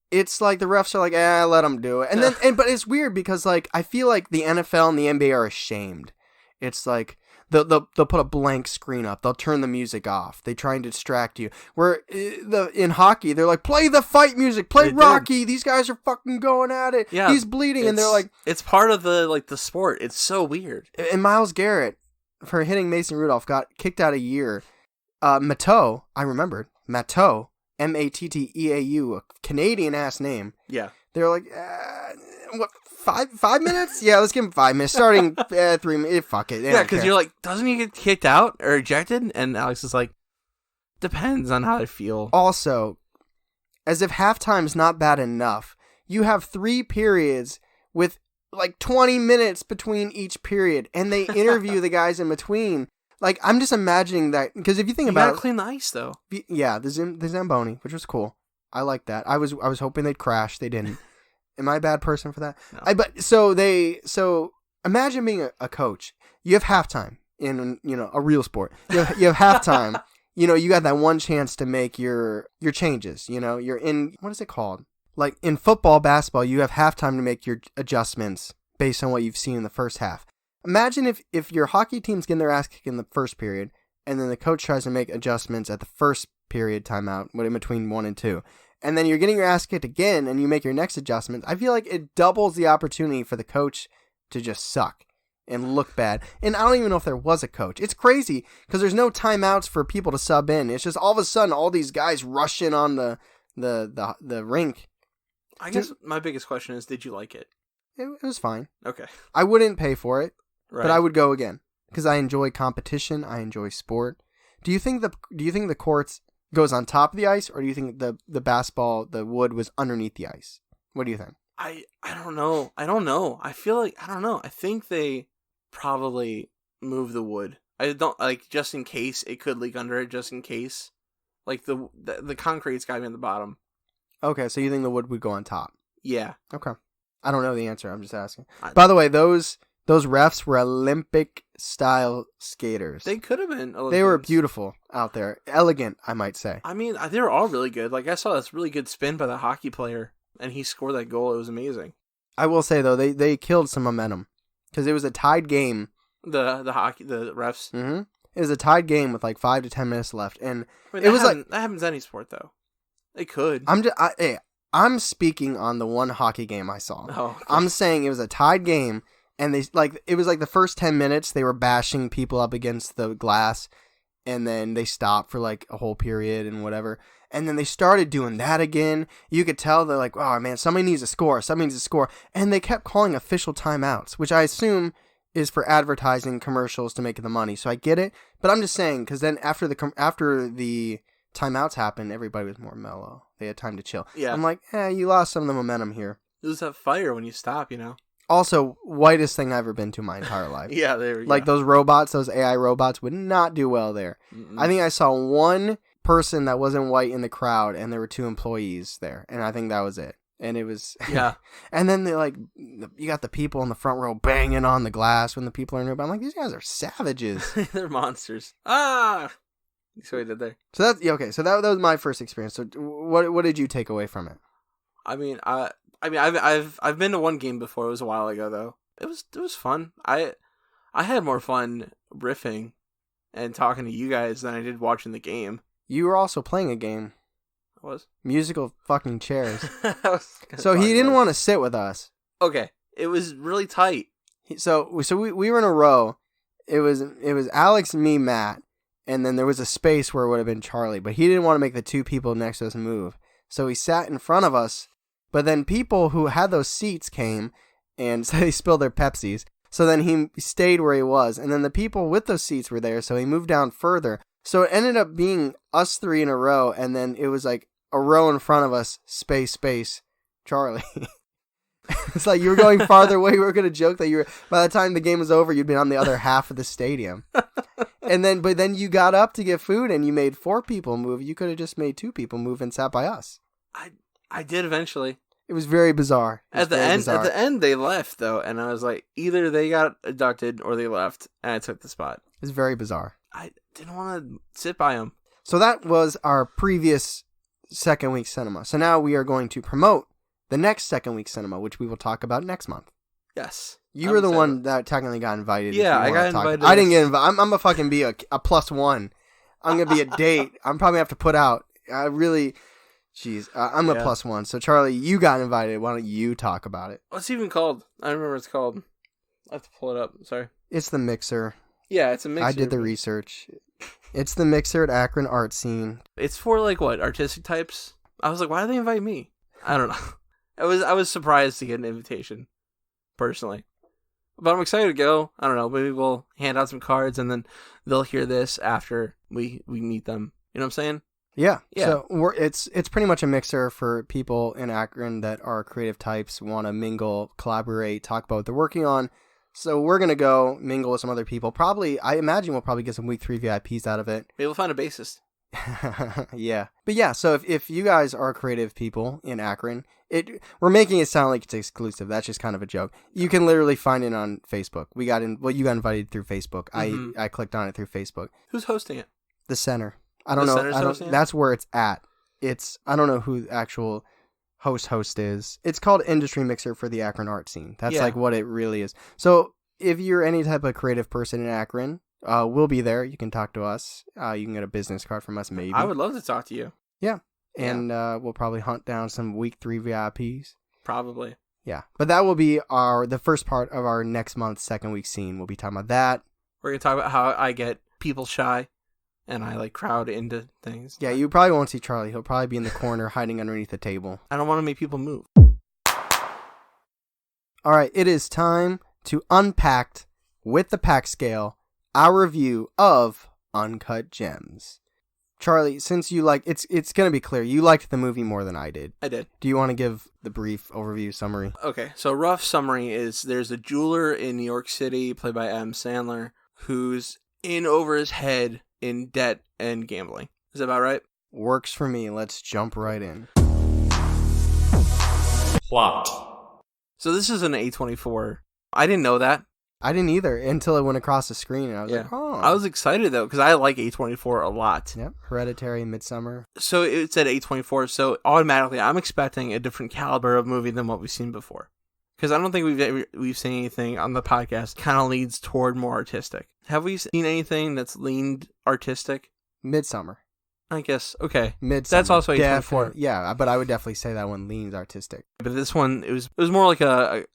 It's like the refs are like, let them do it. And then, but it's weird because like, I feel like the NFL and the NBA are ashamed. It's like, they'll put a blank screen up. They'll turn the music off. They try and distract you. Where in hockey, they're like, play the fight music, play Rocky. These guys are fucking going at it. Yeah, he's bleeding. And they're like, it's part of the sport. It's so weird. And Myles Garrett, for hitting Mason Rudolph, got kicked out a year. Matteau, I remembered, Matteau. Matteau, a Canadian-ass name. Yeah. They're like, what, 5 minutes? Yeah, let's give him 5 minutes. Starting 3 minutes. Fuck it. Yeah, because you're like, doesn't he get kicked out or ejected? And Alex is like, depends on how I feel. Also, as if halftime's not bad enough, you have 3 periods with like 20 minutes between each period, and they interview the guys in between. Like, I'm just imagining that, because if you think about it... You gotta clean the ice, though. Yeah, the Zamboni, which was cool. I like that. I was hoping they'd crash. They didn't. Am I a bad person for that? No. So imagine being a coach. You have halftime in, a real sport. You have halftime. You got that one chance to make your changes. You're in... What is it called? Like, in football, basketball, you have halftime to make your adjustments based on what you've seen in the first half. Imagine if your hockey team's getting their ass kicked in the first period, and then the coach tries to make adjustments at the first period timeout, in between 1 and 2, and then you're getting your ass kicked again, and you make your next adjustment. I feel like it doubles the opportunity for the coach to just suck. and look bad. And I don't even know if there was a coach. It's crazy because there's no timeouts for people to sub in. It's just all of a sudden all these guys rush in on the rink. I guess my biggest question is, did you like it? It was fine. Okay. I wouldn't pay for it, Right. but I would go again because I enjoy competition. I enjoy sport. Do you think the courts goes on top of the ice, or do you think the basketball, the wood, was underneath the ice? What do you think? I don't know. I feel like, I don't know. I think they probably move the wood. I don't, like, just in case it could leak under it, just in case. Like, the concrete's got to be on the bottom. Okay, so you think the wood would go on top? Yeah. Okay. I don't know the answer. I'm just asking. By the way, those refs were Olympic-style skaters. They could have been Olympians. They were beautiful out there. Elegant, I might say. I mean, they were all really good. Like, I saw this really good spin by the hockey player, and he scored that goal. It was amazing. I will say, though, they killed some momentum because it was a tied game. The refs. Mm-hmm. It was a tied game with like 5 to 10 minutes left, and I mean, it was that happens in any sport, though. It could. I'm speaking on the one hockey game I saw. Oh, okay. I'm saying it was a tied game, and it was like the first 10 minutes they were bashing people up against the glass, and then they stopped for like a whole period and whatever. And then they started doing that again. You could tell they're like, oh man, somebody needs to score. And they kept calling official timeouts, which I assume is for advertising commercials to make the money. So I get it. But I'm just saying, because then after the timeouts happened, everybody was more mellow. They had time to chill. Yeah. I'm like, you lost some of the momentum here. You lose that fire when you stop, you know? Also, whitest thing I've ever been to my entire life. Yeah, there we go. Like those robots, those AI robots would not do well there. Mm-mm. I think I saw one person that wasn't white in the crowd, and there were 2 employees there, and I think that was it. And it was, yeah. And then you got the people in the front row banging on the glass when the people are new. But I'm like, these guys are savages. They're monsters. Ah, that's what I did there. So that's okay. So that was my first experience. So what did you take away from it? I've been to one game before. It was a while ago though. It was fun. I had more fun riffing and talking to you guys than I did watching the game. You were also playing a game. I was musical fucking chairs. So he didn't want to sit with us. Okay, it was really tight. So we were in a row. It was Alex, me, Matt, and then there was a space where it would have been Charlie, but he didn't want to make the 2 people next to us move. So he sat in front of us, but then people who had those seats came, and so they spilled their Pepsis. So then he stayed where he was, and then the people with those seats were there, so he moved down further. So it ended up being us 3 in a row, and then it was like a row in front of us, space, Charlie. It's like you were going farther away. We were going to joke that by the time the game was over, you'd been on the other half of the stadium. But then you got up to get food, and you made 4 people move. You could have just made 2 people move and sat by us. I did eventually. It was very bizarre. At the end, they left though, and I was like, either they got abducted or they left, and I took the spot. It was very bizarre. I didn't want to sit by them. So that was our previous second week cinema. So now we are going to promote the next second week cinema, which we will talk about next month. Yes. You were the one that technically got invited. Yeah, I got invited. I didn't get invited. I'm going to fucking be a +1. I'm going to be a date. I'm probably have to put out. I'm a +1. So Charlie, you got invited. Why don't you talk about it? What's it even called? I don't remember what it's called. I have to pull it up. Sorry. It's the Mixer. Yeah, it's a Mixer. I did the research. It's the Mixer at Akron Art Scene. It's for like what, artistic types? I was like, why did they invite me? I don't know. I was surprised to get an invitation, personally. But I'm excited to go. I don't know. Maybe we'll hand out some cards and then they'll hear this after we meet them. You know what I'm saying? Yeah. So it's pretty much a mixer for people in Akron that are creative types, want to mingle, collaborate, talk about what they're working on. So we're going to go mingle with some other people. Probably, I imagine we'll probably get some week 3 VIPs out of it. Maybe we'll find a bassist. Yeah. But yeah, so if you guys are creative people in Akron, we're making it sound like it's exclusive. That's just kind of a joke. You can literally find it on Facebook. You got invited through Facebook. Mm-hmm. I clicked on it through Facebook. Who's hosting it? The center. I don't know. That's where it's at. I don't know who the actual host is. It's called Industry Mixer for the Akron art scene. That's like what it really is. So if you're any type of creative person in Akron, we'll be there. You can talk to us. You can get a business card from us, maybe. I would love to talk to you. Yeah. And we'll probably hunt down some week 3 VIPs. Probably. Yeah. But that will be the first part of our next month's second week scene. We'll be talking about that. We're going to talk about how I get people shy and I like crowd into things. Yeah, you probably won't see Charlie. He'll probably be in the corner hiding underneath the table. I don't want to make people move. All right, it is time to unpack with the pack scale our review of Uncut Gems. Charlie, since you it's going to be clear, you liked the movie more than I did. I did. Do you want to give the brief overview summary? Okay, so rough summary is there's a jeweler in New York City, played by Adam Sandler, who's in over his head in debt and gambling. Is that about right? Works for me. Let's jump right in. Plot. So this is an A24. I didn't know that. I didn't either until it went across the screen, and I was like, oh. I was excited, though, because I like A24 a lot. Yep, Hereditary, Midsommar. So it said A24, so automatically I'm expecting a different caliber of movie than what we've seen before. Because I don't think we've seen anything on the podcast kind of leads toward more artistic. Have we seen anything that's leaned artistic? Midsommar. I guess, okay. Midsommar. That's also A24. Yeah, but I would definitely say that one leans artistic. But this one, it was more like a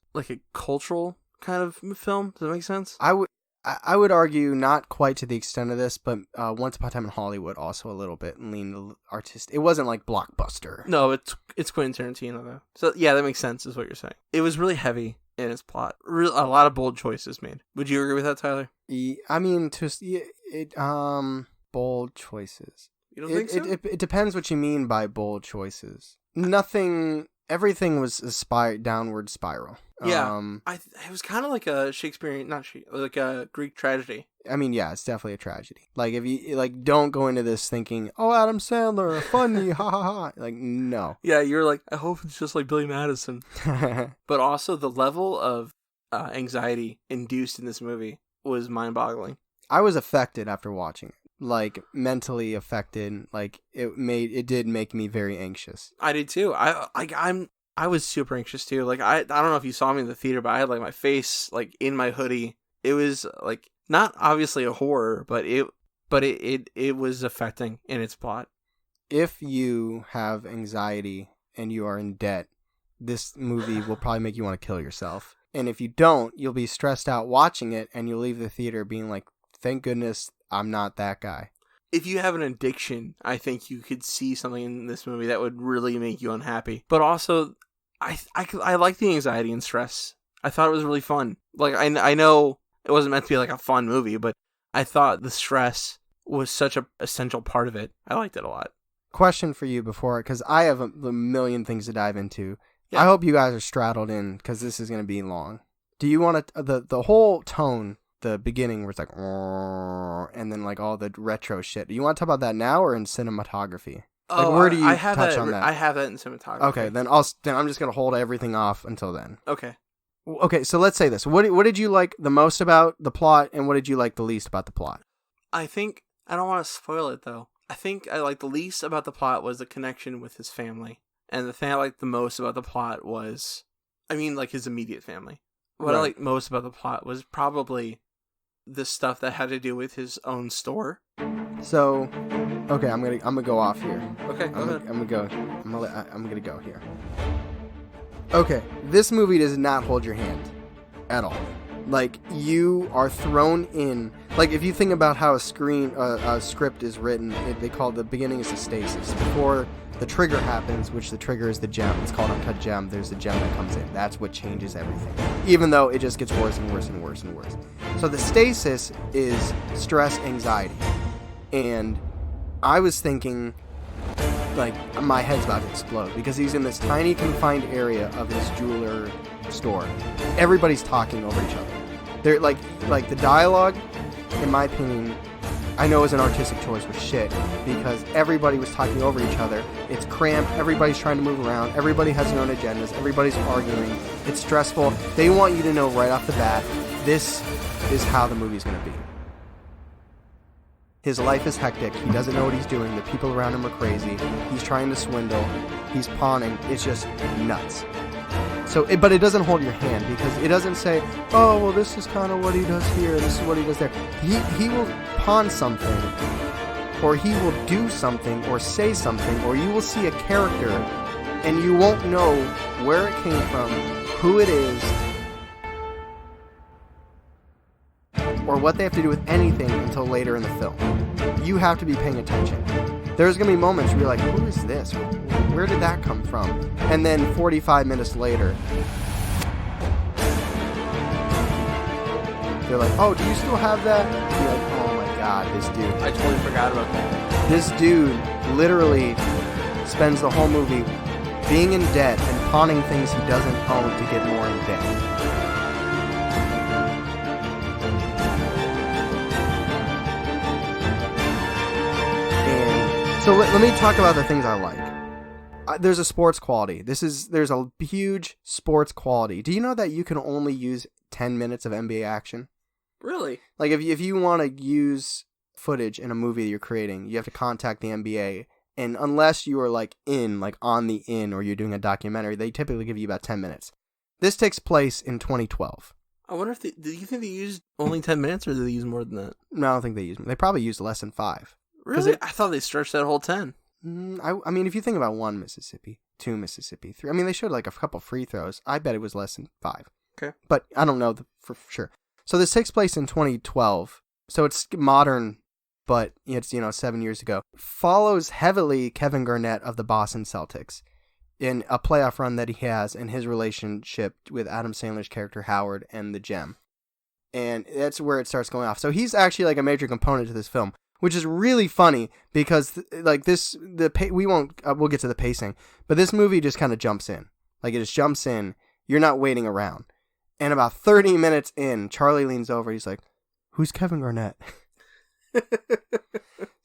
cultural kind of film. Does that make sense? I would argue not quite to the extent of this, but Once Upon a Time in Hollywood also a little bit leaned artistic. It wasn't like blockbuster. No, it's Quentin Tarantino though. So yeah, that makes sense. Is what you're saying. It was really heavy in its plot. A lot of bold choices made. Would you agree with that, Tyler? I mean, bold choices. You don't think so? It depends what you mean by bold choices. Everything was downward spiral. Yeah, it was kind of like a Shakespearean, like a Greek tragedy. I mean, yeah, it's definitely a tragedy. Like, if you don't go into this thinking, oh, Adam Sandler, funny, ha ha ha. Like, no. Yeah, you're like, I hope it's just like Billy Madison. But also the level of anxiety induced in this movie was mind-boggling. I was affected after watching it. Like, mentally affected. Like, it did make me very anxious. I did too. I was super anxious too. Like, I don't know if you saw me in the theater, but I had like my face like in my hoodie. It was like not obviously a horror, but it was affecting in its plot. If you have anxiety and you are in debt, this movie will probably make you want to kill yourself. And if you don't, you'll be stressed out watching it, and you'll leave the theater being like, thank goodness I'm not that guy. If you have an addiction, I think you could see something in this movie that would really make you unhappy. But also, I like the anxiety and stress. I thought it was really fun. Like, I know it wasn't meant to be like a fun movie, but I thought the stress was such an essential part of it. I liked it a lot. Question for you before, because I have a million things to dive into. Yeah. I hope you guys are straddled in, because this is going to be long. Do you want to, the whole tone, the beginning where it's like, and then like all the retro shit. Do you want to talk about that now or in cinematography? Like, where do you touch on that? I have that in cinematography. Okay, then I'm just going to hold everything off until then. Okay. Okay, so let's say this. What did you like the most about the plot, and what did you like the least about the plot? I think, I don't want to spoil it though. I think I liked the least about the plot was the connection with his family. And the thing I liked the most about the plot was, like his immediate family. What I liked most about the plot was probably the stuff that had to do with his own store. So, okay, I'm gonna go off here. Okay, I'm gonna go here. Okay, this movie does not hold your hand at all. Like, you are thrown in. Like, if you think about how a script is written, they call the beginning is a stasis. Before the trigger happens, which the trigger is the gem. It's called Uncut Gem. There's a gem that comes in. That's what changes everything. Even though it just gets worse and worse and worse and worse. So the stasis is stress, anxiety. And I was thinking, like, my head's about to explode because he's in this tiny confined area of his jeweler store. Everybody's talking over each other. They're like the dialogue, in my opinion, I know is an artistic choice with shit because everybody was talking over each other. It's cramped. Everybody's trying to move around. Everybody has their own agendas. Everybody's arguing. It's stressful. They want you to know right off the bat, this is how the movie's going to be. His life is hectic. He doesn't know what he's doing. The people around him are crazy. He's trying to swindle. He's pawning. It's just nuts. But it doesn't hold your hand because it doesn't say, oh, well, this is kind of what he does here. This is what he does there. He will pawn something, or he will do something, or say something, or you will see a character, and you won't know where it came from, who it is or what they have to do with anything until later in the film. You have to be paying attention. There's going to be moments where you're like, who is this? Where did that come from? And then 45 minutes later, they're like, oh, do you still have that? You're like, oh my god, this dude. I totally forgot about that. This dude literally spends the whole movie being in debt and pawning things he doesn't own to get more in debt. So let me talk about the things I like. There's a sports quality. There's a huge sports quality. Do you know that you can only use 10 minutes of NBA action? Really? Like if you want to use footage in a movie that you're creating, you have to contact the NBA. And unless you are on the in, or you're doing a documentary, they typically give you about 10 minutes. This takes place in 2012. I wonder if do you think they used only 10 minutes, or did they use more than that? No, I don't think they used. They probably used less than 5. Really? I thought they stretched that whole 10. I mean, if you think about 1 Mississippi, 2 Mississippi, 3. I mean, they showed like a couple free throws. I bet it was less than 5. Okay. But I don't know for sure. So this takes place in 2012. So it's modern, but it's 7 years ago. Follows heavily Kevin Garnett of the Boston Celtics in a playoff run that he has and his relationship with Adam Sandler's character Howard and the Gem. And that's where it starts going off. So he's actually like a major component to this film, which is really funny because we'll get to the pacing, but this movie just kind of jumps in. Like it just jumps in. You're not waiting around. And about 30 minutes in, Charlie leans over. He's like, "Who's Kevin Garnett?"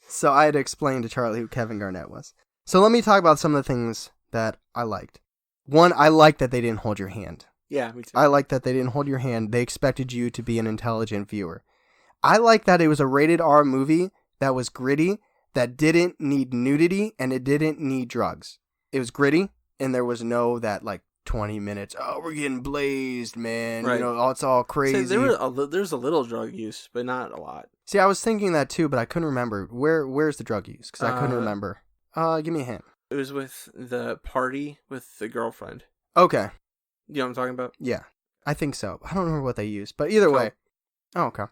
So I had to explain to Charlie who Kevin Garnett was. So let me talk about some of the things that I liked. One, I liked that they didn't hold your hand. Yeah, me too. I liked that they didn't hold your hand. They expected you to be an intelligent viewer. I like that it was a rated R movie that was gritty, that didn't need nudity, and it didn't need drugs. It was gritty, and there was no that 20 minutes, oh, we're getting blazed, man. Right. It's all crazy. So there's a little drug use, but not a lot. See, I was thinking that too, but I couldn't remember. Where's the drug use? Because I couldn't remember. Give me a hint. It was with the party with the girlfriend. Okay. You know what I'm talking about? Yeah, I think so. I don't remember what they used, but either way. Oh, okay.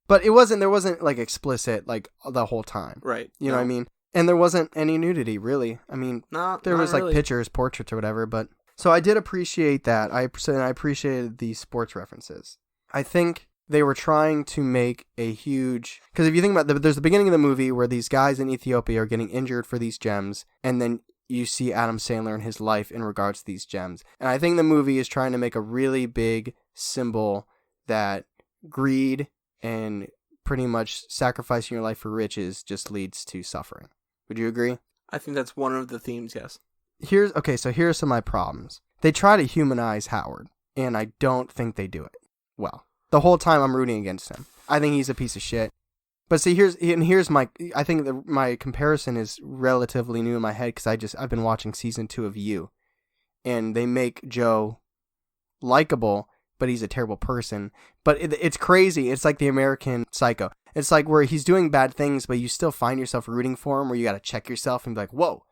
But there wasn't explicit the whole time. Right. You know what I mean? And there wasn't any nudity, really. I mean, there was really. pictures, portraits or whatever, but so I did appreciate that. I appreciated the sports references. I think they were trying to make a huge, because if you think about there's the beginning of the movie where these guys in Ethiopia are getting injured for these gems, and then you see Adam Sandler and his life in regards to these gems. And I think the movie is trying to make a really big symbol that greed and pretty much sacrificing your life for riches just leads to suffering. Would you agree? I think that's one of the themes, yes. Here are some of my problems. They try to humanize Howard, and I don't think they do it well. The whole time I'm rooting against him. I think he's a piece of shit. But see, here's my, I think my comparison is relatively new in my head because I've been watching season 2 of You, and they make Joe likable, but he's a terrible person. But it's crazy. It's like the American Psycho. It's like where he's doing bad things, but you still find yourself rooting for him, where you got to check yourself and be like, whoa,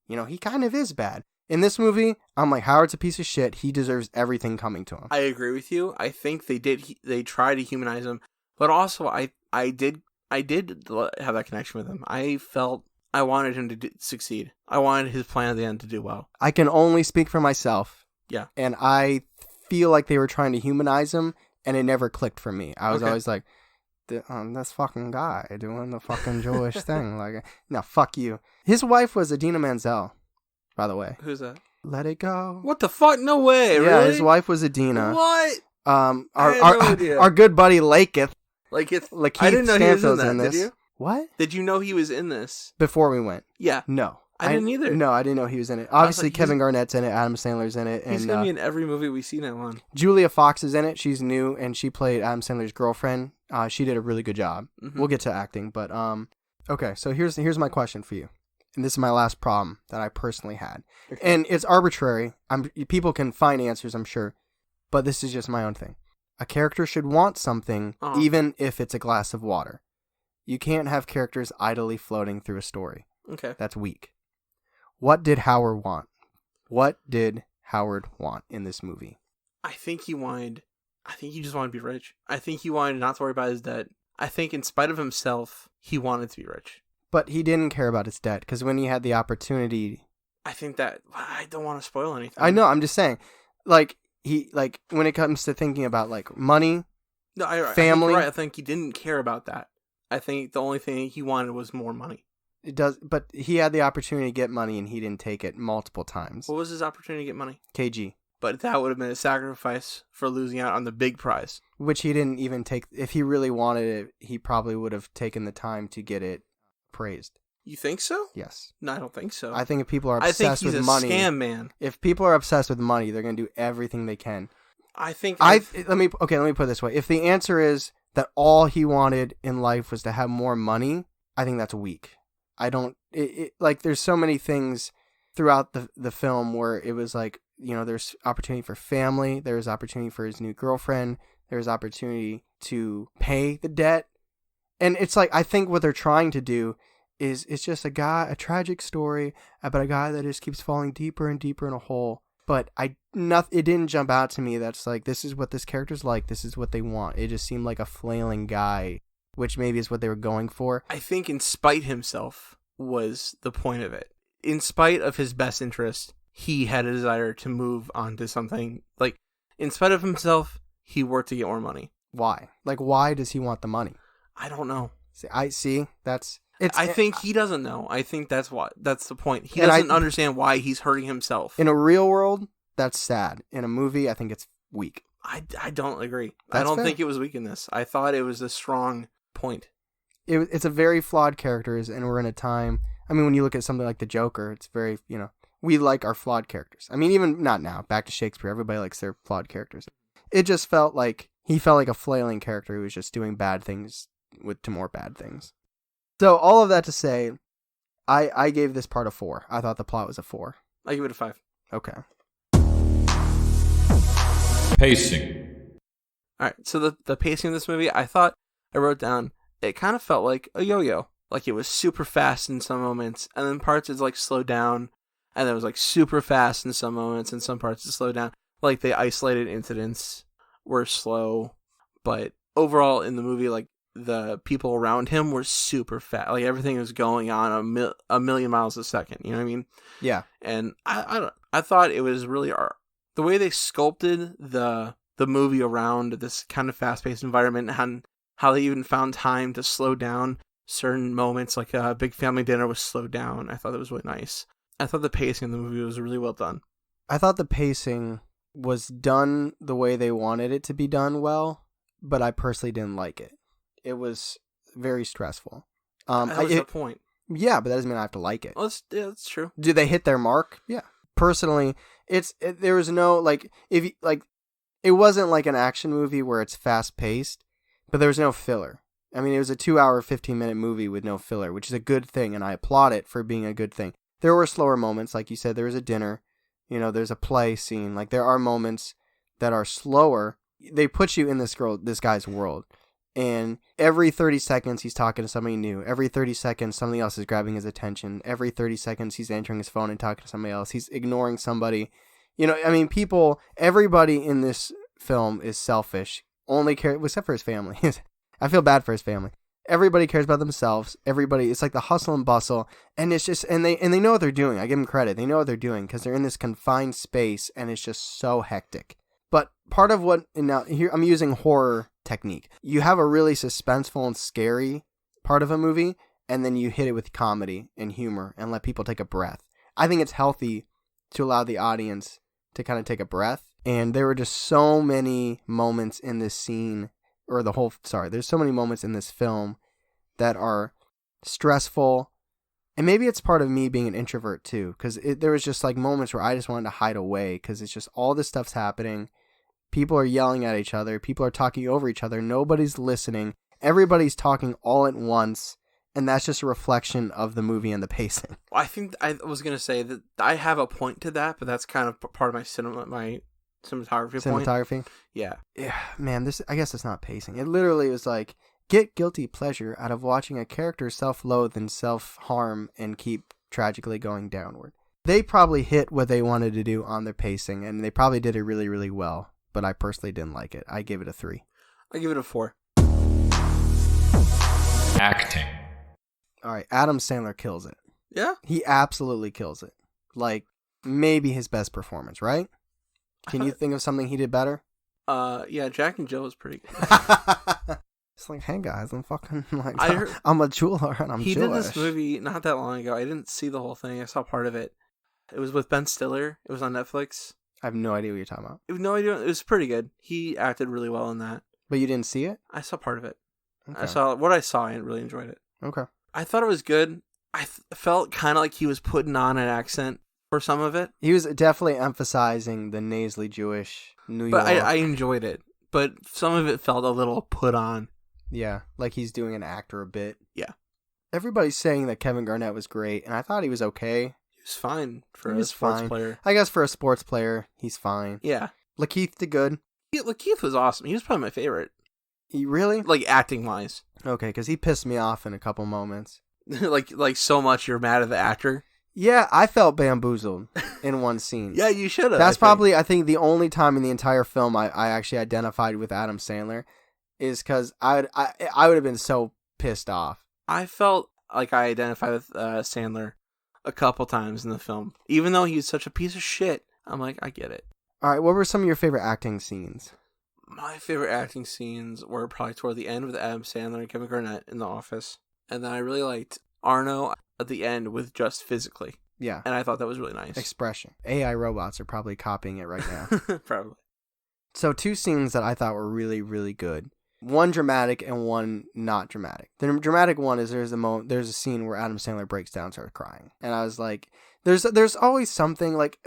he kind of is bad. In this movie, I'm like, Howard's a piece of shit. He deserves everything coming to him. I agree with you. I think they try to humanize him, but also I did have that connection with him. I felt I wanted him to succeed. I wanted his plan at the end to do well. I can only speak for myself. Yeah. And I feel like they were trying to humanize him, and it never clicked for me. I was always like, this fucking guy doing the fucking Jewish thing. Like, no, fuck you. His wife was Idina Menzel, by the way. Who's that? Let It Go. What the fuck? No way. Yeah, really? his wife was Idina. What? Our good buddy Laketh. Lakeith I didn't know he was in that. Did you? What? Did you know he was in this? Before we went. Yeah. No. I didn't either. No, I didn't know he was in it. Obviously, Kevin Garnett's in it. Adam Sandler's in it. He's going to be in every movie we see now on. Julia Fox is in it. She's new, and she played Adam Sandler's girlfriend. She did a really good job. Mm-hmm. We'll get to acting, but okay. So here's my question for you, and this is my last problem that I personally had, and it's arbitrary. People can find answers, I'm sure, but this is just my own thing. A character should want something, even if it's a glass of water. You can't have characters idly floating through a story. Okay, that's weak. What did Howard want? What did Howard want in this movie? I think he just wanted to be rich. I think he wanted not to worry about his debt. I think in spite of himself, he wanted to be rich. But he didn't care about his debt because when he had the opportunity... I think that... I don't want to spoil anything. I know, I'm just saying. Like, when it comes to thinking about, like, money, family... I think he didn't care about that. I think the only thing he wanted was more money. It does, but he had the opportunity to get money and he didn't take it multiple times. What was his opportunity to get money? KG. But that would have been a sacrifice for losing out on the big prize. Which he didn't even take. If he really wanted it, he probably would have taken the time to get it praised. You think so? Yes. No, I don't think so. I think if people are obsessed with money... I think he's a scam man. If people are obsessed with money, they're going to do everything they can. I think... Let me put it this way. If the answer is that all he wanted in life was to have more money, I think that's weak. I don't... like, there's so many things throughout the film where it was like, you know, there's opportunity for family, there's opportunity for his new girlfriend, there's opportunity to pay the debt. And it's like, I think what they're trying to do is it's just a tragic story about a guy that just keeps falling deeper and deeper in a hole. But it didn't jump out to me that's like, this is what this character's like, this is what they want. It just seemed like a flailing guy, which maybe is what they were going for. I think in spite himself was the point of it. In spite of his best interest, he had a desire to move on to something. Like, in spite of himself, he worked to get more money. Why? Like, why does he want the money? I don't know. I think he doesn't know. I think that's the point. He doesn't understand why he's hurting himself. In a real world, that's sad. In a movie, I think it's weak. I don't agree. That's I don't fair. think it was weak in this. I thought it was a strong point. It's a very flawed characters, and we're in a time... I mean, when you look at something like the Joker, it's very, you know... We like our flawed characters. I mean, even not now. Back to Shakespeare. Everybody likes their flawed characters. It just felt like... He felt like a flailing character who was just doing bad things to more bad things. So, all of that to say, I gave this part a 4. I thought the plot was a 4. I give it a 5. Okay. Pacing. All right, so the pacing of this movie, I wrote down, it kind of felt like a yo-yo. Like, it was super fast in some moments, and then parts it's like slowed down, and then it was like super fast in some moments, and some parts it slowed down. Like, the isolated incidents were slow, but overall in the movie, like, the people around him were super fast. Like, everything was going on a million miles a second. You know what I mean? Yeah. And I thought it was really the way they sculpted the movie around this kind of fast-paced environment, and how they even found time to slow down certain moments, like a big family dinner was slowed down. I thought that was really nice. I thought the pacing of the movie was really well done. I thought the pacing was done the way they wanted it to be done well, but I personally didn't like it. It was very stressful. That was the point. Yeah, but that doesn't mean I have to like it. Well, that's true. Do they hit their mark? Yeah. Personally, there was no, like, it wasn't like an action movie where it's fast paced, but there was no filler. I mean, it was a 2-hour, 15-minute movie with no filler, which is a good thing, and I applaud it for being a good thing. There were slower moments, like you said. There was a dinner, you know, there's a play scene. Like, there are moments that are slower. They put you in this guy's world. And every 30 seconds, he's talking to somebody new. Every 30 seconds, something else is grabbing his attention. Every 30 seconds, he's answering his phone and talking to somebody else. He's ignoring somebody. You know, I mean, everybody in this film is selfish. Only care, except for his family. I feel bad for his family. Everybody cares about themselves. Everybody, it's like the hustle and bustle. And it's just, and they know what they're doing. I give them credit. They know what they're doing because they're in this confined space and it's just so hectic. But part of what, and now here I'm using horror technique. You have a really suspenseful and scary part of a movie, and then you hit it with comedy and humor and let people take a breath. I think it's healthy to allow the audience to kind of take a breath. And there were just so many moments in this scene, there's so many moments in this film that are stressful. And maybe it's part of me being an introvert too, because there was just like moments where I just wanted to hide away because it's just all this stuff's happening. People are yelling at each other. People are talking over each other. Nobody's listening. Everybody's talking all at once. And that's just a reflection of the movie and the pacing. Well, I think I was going to say that I have a point to that, but that's kind of part of my cinematography point. Yeah. Yeah, man, I guess it's not pacing. It literally was like, get guilty pleasure out of watching a character self-loathe and self-harm and keep tragically going downward. They probably hit what they wanted to do on their pacing, and they probably did it really, really well. but I personally didn't like it. I gave it a 3. I give it a 4. Acting. All right, Adam Sandler kills it. Yeah? He absolutely kills it. Like, maybe his best performance, right? Can you think of something he did better? Yeah, Jack and Jill was pretty good. It's like, hey guys, I'm fucking like, I I'm a jeweler and I'm He Jewish. did this movie not that long ago. I didn't see the whole thing. I saw part of it. It was with Ben Stiller. It was on Netflix. I have no idea what you're talking about. I have no idea. It was pretty good. He acted really well in that. But you didn't see it? I saw part of it. Okay. I saw what I saw and really enjoyed it. Okay. I thought it was good. I felt kind of like he was putting on an accent for some of it. He was definitely emphasizing the nasally Jewish New York. But I enjoyed it. But some of it felt a little put on. Yeah, like he's doing an actor a bit. Yeah. Everybody's saying that Kevin Garnett was great, and I thought he was okay. He was fine for He a was sports fine. player. I guess for a sports player, he's fine. Yeah. Lakeith did good. Lakeith was awesome. He was probably my favorite. He really? Like, acting-wise. Okay, because he pissed me off in a couple moments. like so much you're mad at the actor. Yeah, I felt bamboozled in one scene. Yeah, you should have. That's probably, I think, the only time in the entire film I actually identified with Adam Sandler is because I would have been so pissed off. I felt like I identified with Sandler a couple times in the film. Even though he's such a piece of shit, I'm like, I get it. All right, what were some of your favorite acting scenes? My favorite acting scenes were probably toward the end with Adam Sandler and Kevin Garnett in The Office. And then I really liked Arno at the end with just physically. Yeah. And I thought that was really nice. Expression. AI robots are probably copying it right now. Probably. So 2 scenes that I thought were really, really good. One dramatic and one not dramatic. The dramatic one is there's a scene where Adam Sandler breaks down and starts crying. And I was like, there's always something, like,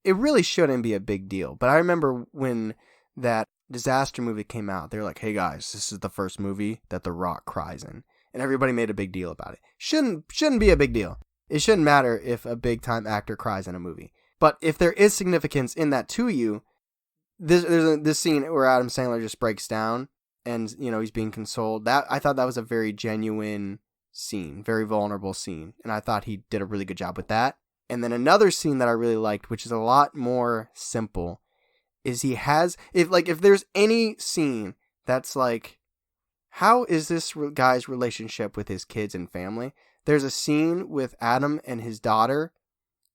it really shouldn't be a big deal. But I remember when that disaster movie came out, they were like, hey guys, this is the first movie that The Rock cries in. And everybody made a big deal about it. Shouldn't be a big deal. It shouldn't matter if a big time actor cries in a movie. But if there is significance in that to you, there's this scene where Adam Sandler just breaks down and, you know, he's being consoled. I thought that was a very genuine scene, very vulnerable scene. And I thought he did a really good job with that. And then another scene that I really liked, which is a lot more simple, is if there's any scene that's like, how is this guy's relationship with his kids and family? There's a scene with Adam and his daughter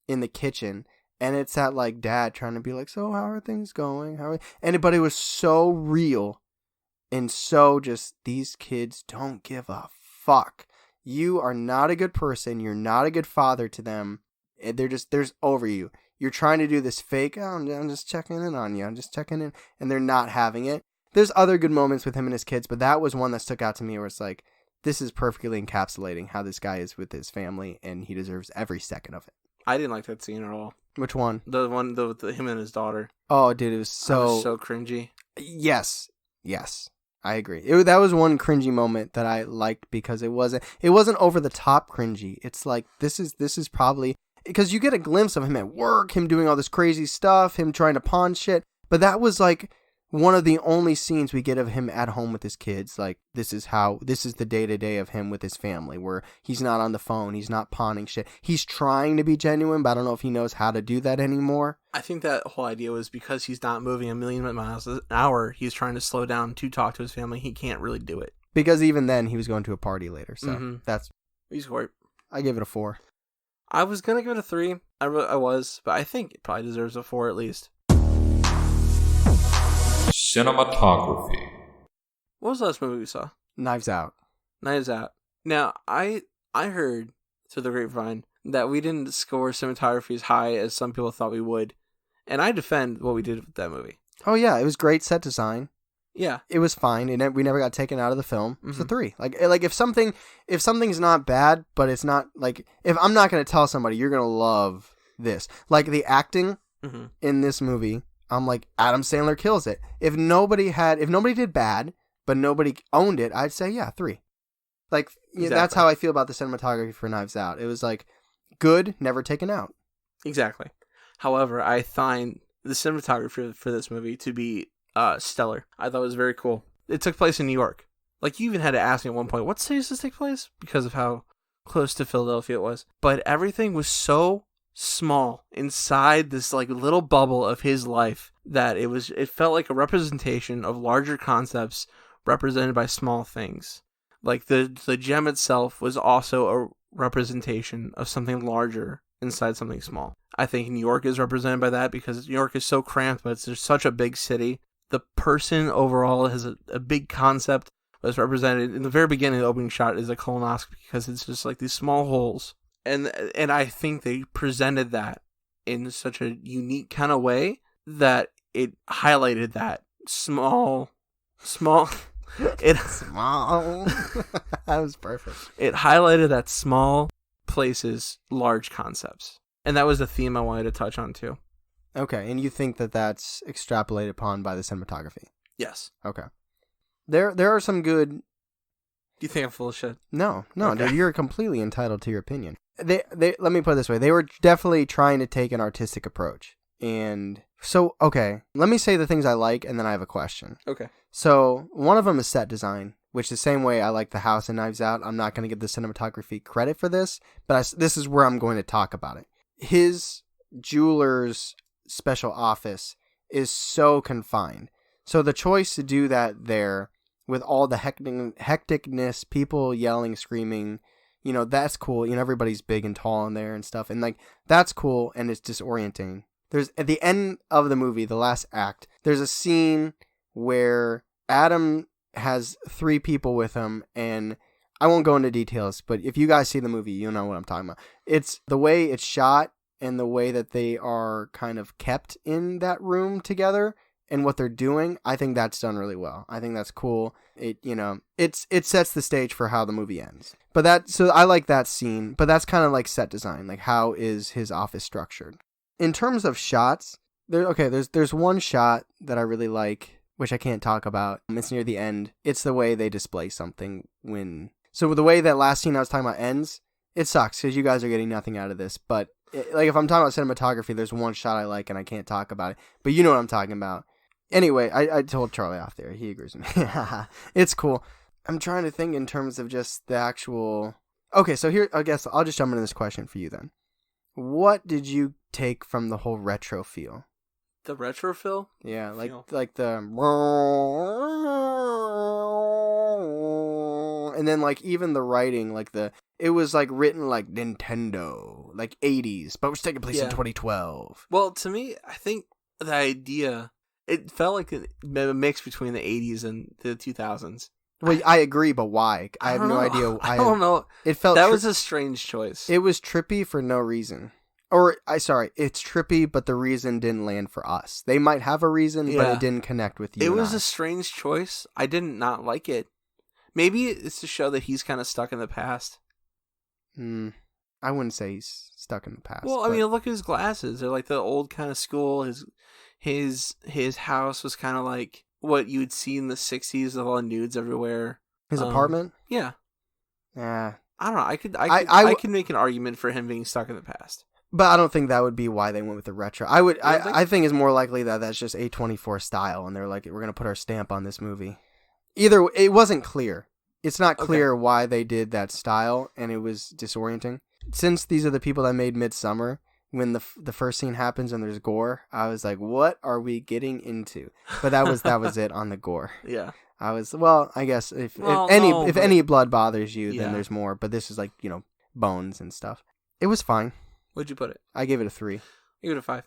in the kitchen, and it's that, like, dad trying to be like, so how are things going? But it was so real and so just, these kids don't give a fuck. You are not a good person. You're not a good father to them. They're over you. You're trying to do this fake, I'm just checking in on you. I'm just checking in. And they're not having it. There's other good moments with him and his kids, but that was one that stuck out to me where it's like, this is perfectly encapsulating how this guy is with his family, and he deserves every second of it. I didn't like that scene at all. Which one? The one with him and his daughter. Oh, dude, it was so cringy. Yes, I agree. That was one cringy moment that I liked because it wasn't over the top cringy. It's like, this is probably, because you get a glimpse of him at work, him doing all this crazy stuff, him trying to pawn shit, but that was like one of the only scenes we get of him at home with his kids. Like, this is the day-to-day of him with his family, where he's not on the phone, he's not pawning shit. He's trying to be genuine, but I don't know if he knows how to do that anymore. I think that whole idea was because he's not moving 1,000,000 miles an hour, he's trying to slow down to talk to his family. He can't really do it. Because even then, he was going to a party later, so He's great. I give it a 4. I was going to give it a 3. I was, but I think it probably deserves a 4 at least. Cinematography. What was the last movie we saw? Knives Out. Knives Out. Now, I heard through the grapevine that we didn't score cinematography as high as some people thought we would. And I defend what we did with that movie. Oh, yeah. It was great set design. Yeah. It was fine. We never got taken out of the film. It's a 3. Like if something's not bad, but it's not, like, if I'm not going to tell somebody, you're going to love this. Like, the acting in this movie, I'm like, Adam Sandler kills it. If nobody did bad, but nobody owned it, I'd say, 3. Like, exactly. That's how I feel about the cinematography for Knives Out. It was like, good, never taken out. Exactly. However, I find the cinematography for this movie to be stellar. I thought it was very cool. It took place in New York. Like, you even had to ask me at one point, what city does this take place? Because of how close to Philadelphia it was. But everything was so small inside this, like, little bubble of his life that it felt like a representation of larger concepts represented by small things. Like the gem itself was also a representation of something larger inside something small. I think New York is represented by that because New York is so cramped, but it's just such a big city. The person overall has a big concept that's represented in the very beginning. The opening shot is a colonoscopy because it's just like these small holes, and I think they presented that in such a unique kind of way that it highlighted that small. It Small. That was perfect. It highlighted that small places, large concepts, and that was the theme I wanted to touch on too. Okay, and you think that that's extrapolated upon by the cinematography? Yes. Okay. There are some good. Do you think I'm full of shit? No, Okay. dude, you're completely entitled to your opinion. They let me put it this way. They were definitely trying to take an artistic approach. And so, okay, let me say the things I like, and then I have a question. Okay. So, one of them is set design, which the same way I like the house in Knives Out, I'm not going to give the cinematography credit for this, but this is where I'm going to talk about it. His jeweler's special office is so confined. So the choice to do that there with all the hecticness, people yelling, screaming, that's cool. Everybody's big and tall in there and stuff. And like, that's cool. And it's disorienting. There's at the end of the movie, the last act, there's a scene where Adam has 3 people with him, and I won't go into details, but if you guys see the movie, you know what I'm talking about. It's the way it's shot and the way that they are kind of kept in that room together and what they're doing. I think that's done really well. I think that's cool. It sets the stage for how the movie ends. So I like that scene, but that's kind of like set design. Like, how is his office structured? In terms of shots, there's one shot that I really like, which I can't talk about. It's near the end. It's the way they display something so the way that last scene I was talking about ends, it sucks because you guys are getting nothing out of this. But like, if I'm talking about cinematography, there's one shot I like and I can't talk about it. But you know what I'm talking about. Anyway, I told Charlie off there. He agrees with me. It's cool. I'm trying to think in terms of just the actual... Okay, so here, I guess I'll just jump into this question for you then. What did you take from the whole retro feel? The retro feel? Yeah, like Feel. like the... And then like even the writing, like it was like written like Nintendo, like 80s, but it was taking place in 2012. Well, to me, I think the idea, it felt like a mix between the 80s and the 2000s. Well, I agree, but why? I have no idea. I don't know. It felt that was a strange choice. It was trippy for no reason. It's trippy, but the reason didn't land for us. They might have a reason, but it didn't connect with you. It was a strange choice. I did not like it. Maybe it's to show that he's kind of stuck in the past. I wouldn't say he's stuck in the past. Well, I mean, look at his glasses. They're like the old kind of school. His house was kind of like what you would see in the 60s, of all nudes everywhere. His apartment? Yeah. Yeah. I don't know. I could make an argument for him being stuck in the past. But I don't think that would be why they went with the retro. I think it's more likely that that's just A24 style, and they're like, we're going to put our stamp on this movie. Either it wasn't clear. It's not clear why they did that style, and it was disorienting. Since these are the people that made Midsummer, when the first scene happens and there's gore, I was like, what are we getting into? But that was it on the gore. Yeah. I guess if any blood bothers you, then there's more. But this is like, bones and stuff. It was fine. What'd you put it? I gave it a 3. I give it a 5.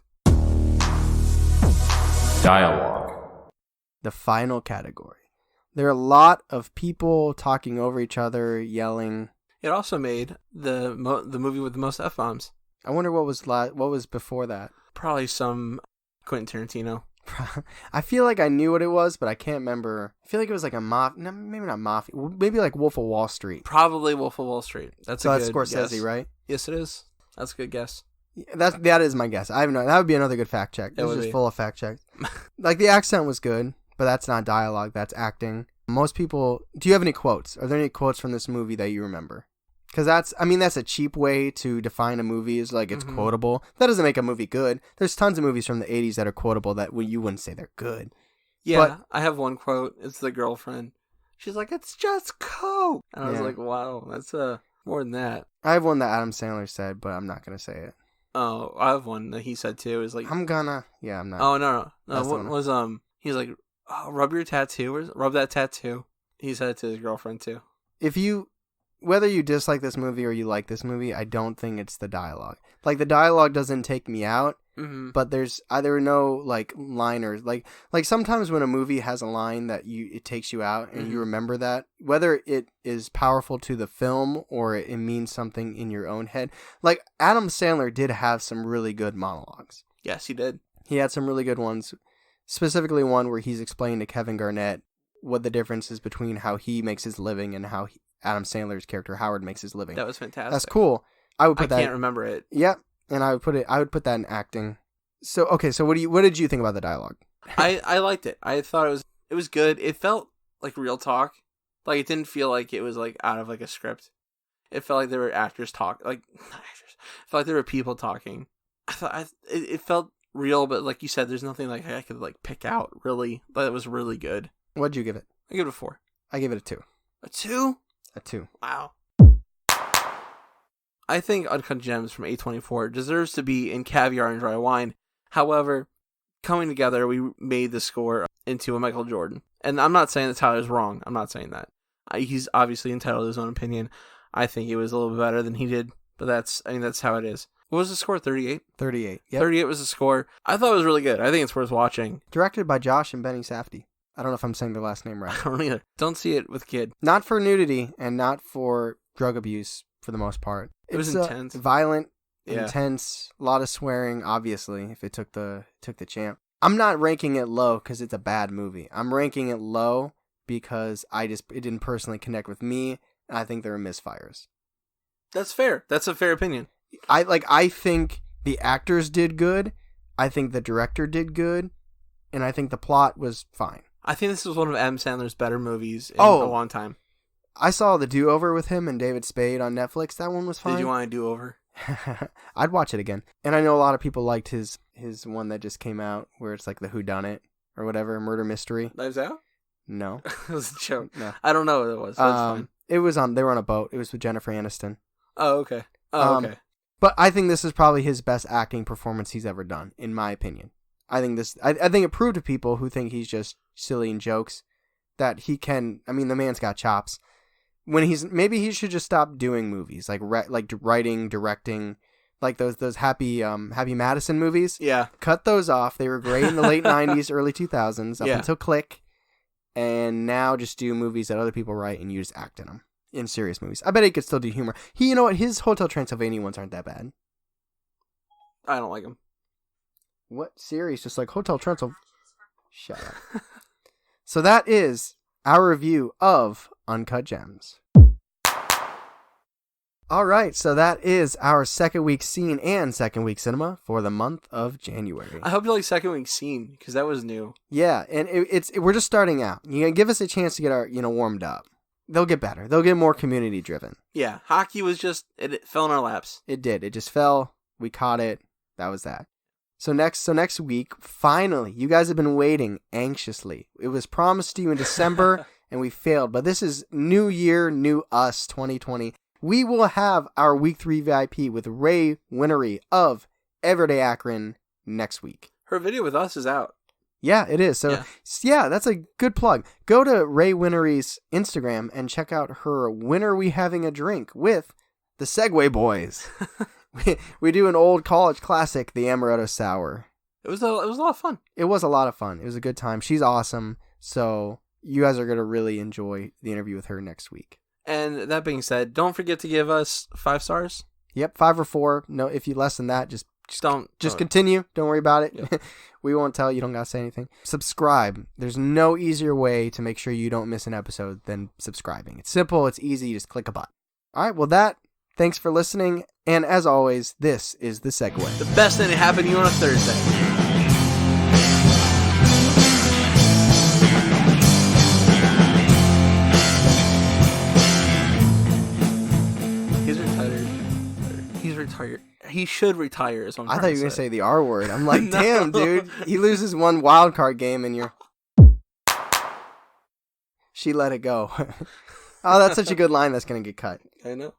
Dialogue. The final category. There are a lot of people talking over each other, yelling. It also made the movie with the most F-bombs. I wonder what was before that. Probably some Quentin Tarantino. I feel like I knew what it was, but I can't remember. I feel like it was like a mafia. Maybe not mafia. Maybe like Wolf of Wall Street. Probably Wolf of Wall Street. That's Scorsese, guess. Right? Yes, it is. That's a good guess. That is my guess. I have no. That would be another good fact check. It was just full of fact checks. Like, the accent was good, but that's not dialogue. That's acting. Most people. Do you have any quotes? Are there any quotes from this movie that you remember? Because that's a cheap way to define a movie, is like it's quotable. That doesn't make a movie good. There's tons of movies from the 80s that are quotable that you wouldn't say they're good. Yeah, but, I have one quote. It's the girlfriend. She's like, "It's just Coke," and I was like, "Wow, that's more than that." I have one that Adam Sandler said, but I'm not gonna say it. Oh, I have one that he said too. Is like, I'm not. Oh no. That's the What one. was he's like, oh, rub your tattoo or rub that tattoo. He said it to his girlfriend too. Whether you dislike this movie or you like this movie, I don't think it's the dialogue. Like, the dialogue doesn't take me out, but there's either no, like, liners. Like sometimes when a movie has a line that it takes you out and you remember that, whether it is powerful to the film or it means something in your own head. Like, Adam Sandler did have some really good monologues. Yes, he did. He had some really good ones, specifically one where he's explaining to Kevin Garnett what the difference is between how he makes his living and how Adam Sandler's character Howard makes his living. That was fantastic. That's cool. I can't remember it. Yep, and I would put that in acting. So okay, so what did you think about the dialogue? I liked it. I thought it was good. It felt like real talk. Like, it didn't feel like it was like out of like a script. It felt like there were actors talk, like not actors. It felt like there were people talking. I thought it felt real, but like you said, there's nothing like I could like pick out really. But it was really good. What'd you give it? I give it a 4. I gave it a 2. A 2? A 2. Wow. I think Uncut Gems from A24 deserves to be in Caviar and Dry Wine. However, coming together, we made the score into a Michael Jordan. And I'm not saying that Tyler's wrong. I'm not saying that. He's obviously entitled to his own opinion. I think it was a little bit better than he did, but that's how it is. What was the score? 38? 38. Yep. 38 was the score. I thought it was really good. I think it's worth watching. Directed by Josh and Benny Safdie. I don't know if I'm saying their last name right. I don't either. Don't see it with kid. Not for nudity and not for drug abuse for the most part. It was intense. Violent, intense, a lot of swearing, obviously, if it took the champ. I'm not ranking it low because it's a bad movie. I'm ranking it low because it didn't personally connect with me, and I think there are misfires. That's fair. That's a fair opinion. I think the actors did good. I think the director did good, and I think the plot was fine. I think this was one of Adam Sandler's better movies in a long time. I saw The Do-Over with him and David Spade on Netflix. That one was fine. Did you want a do-over? I'd watch it again. And I know a lot of people liked his one that just came out where it's like the whodunit or whatever, murder mystery. Knives Out? No. It was a joke. No. I don't know what it was. That's fine. They were on a boat. It was with Jennifer Aniston. Oh, okay. Okay. But I think this is probably his best acting performance he's ever done, in my opinion. I think it proved to people who think he's just silly in jokes that he can. I mean, the man's got chops. Maybe he should just stop doing movies like writing, directing, like those Happy Madison movies. Yeah, cut those off. They were great in the late '90s, early 2000s, up until Click, and now just do movies that other people write and you just act in them in serious movies. I bet he could still do humor. You know what? His Hotel Transylvania ones aren't that bad. I don't like them. What series? Just like Hotel Transylvania. Shut up. So that is our review of Uncut Gems. All right, so that is our second week scene and second week cinema for the month of January. I hope you like second week scene because that was new. Yeah, and we're just starting out. You know, give us a chance to get our warmed up. They'll get better. They'll get more community driven. Yeah, hockey was it fell in our laps. It did. It just fell. We caught it. That was that. So next week, finally, you guys have been waiting anxiously. It was promised to you in December, and we failed. But this is New Year, New Us 2020. We will have our Week 3 VIP with Ray Winery of Everyday Akron next week. Her video with us is out. Yeah, it is. So, yeah, that's a good plug. Go to Ray Winery's Instagram and check out her When Are We Having a Drink with the Seg-Way Boys. We do an old college classic, the Amaretto Sour. It was a lot of fun. It was a lot of fun. It was a good time. She's awesome. So you guys are going to really enjoy the interview with her next week. And that being said, don't forget to give us 5 stars. Yep, 5 or 4. No, if you less than that, just don't continue. Don't worry about it. Yep. We won't tell you. Don't got to say anything. Subscribe. There's no easier way to make sure you don't miss an episode than subscribing. It's simple. It's easy. You just click a button. All right. Well, thanks for listening. And as always, this is the Seg-Way. The best thing that happened to you on a Thursday. He's retired. He should retire. Is what I'm I thought trying you were going to to say the R word. I'm like, No. damn, dude. He loses one wild card game and she let it go. Oh, that's such a good line that's going to get cut. I know.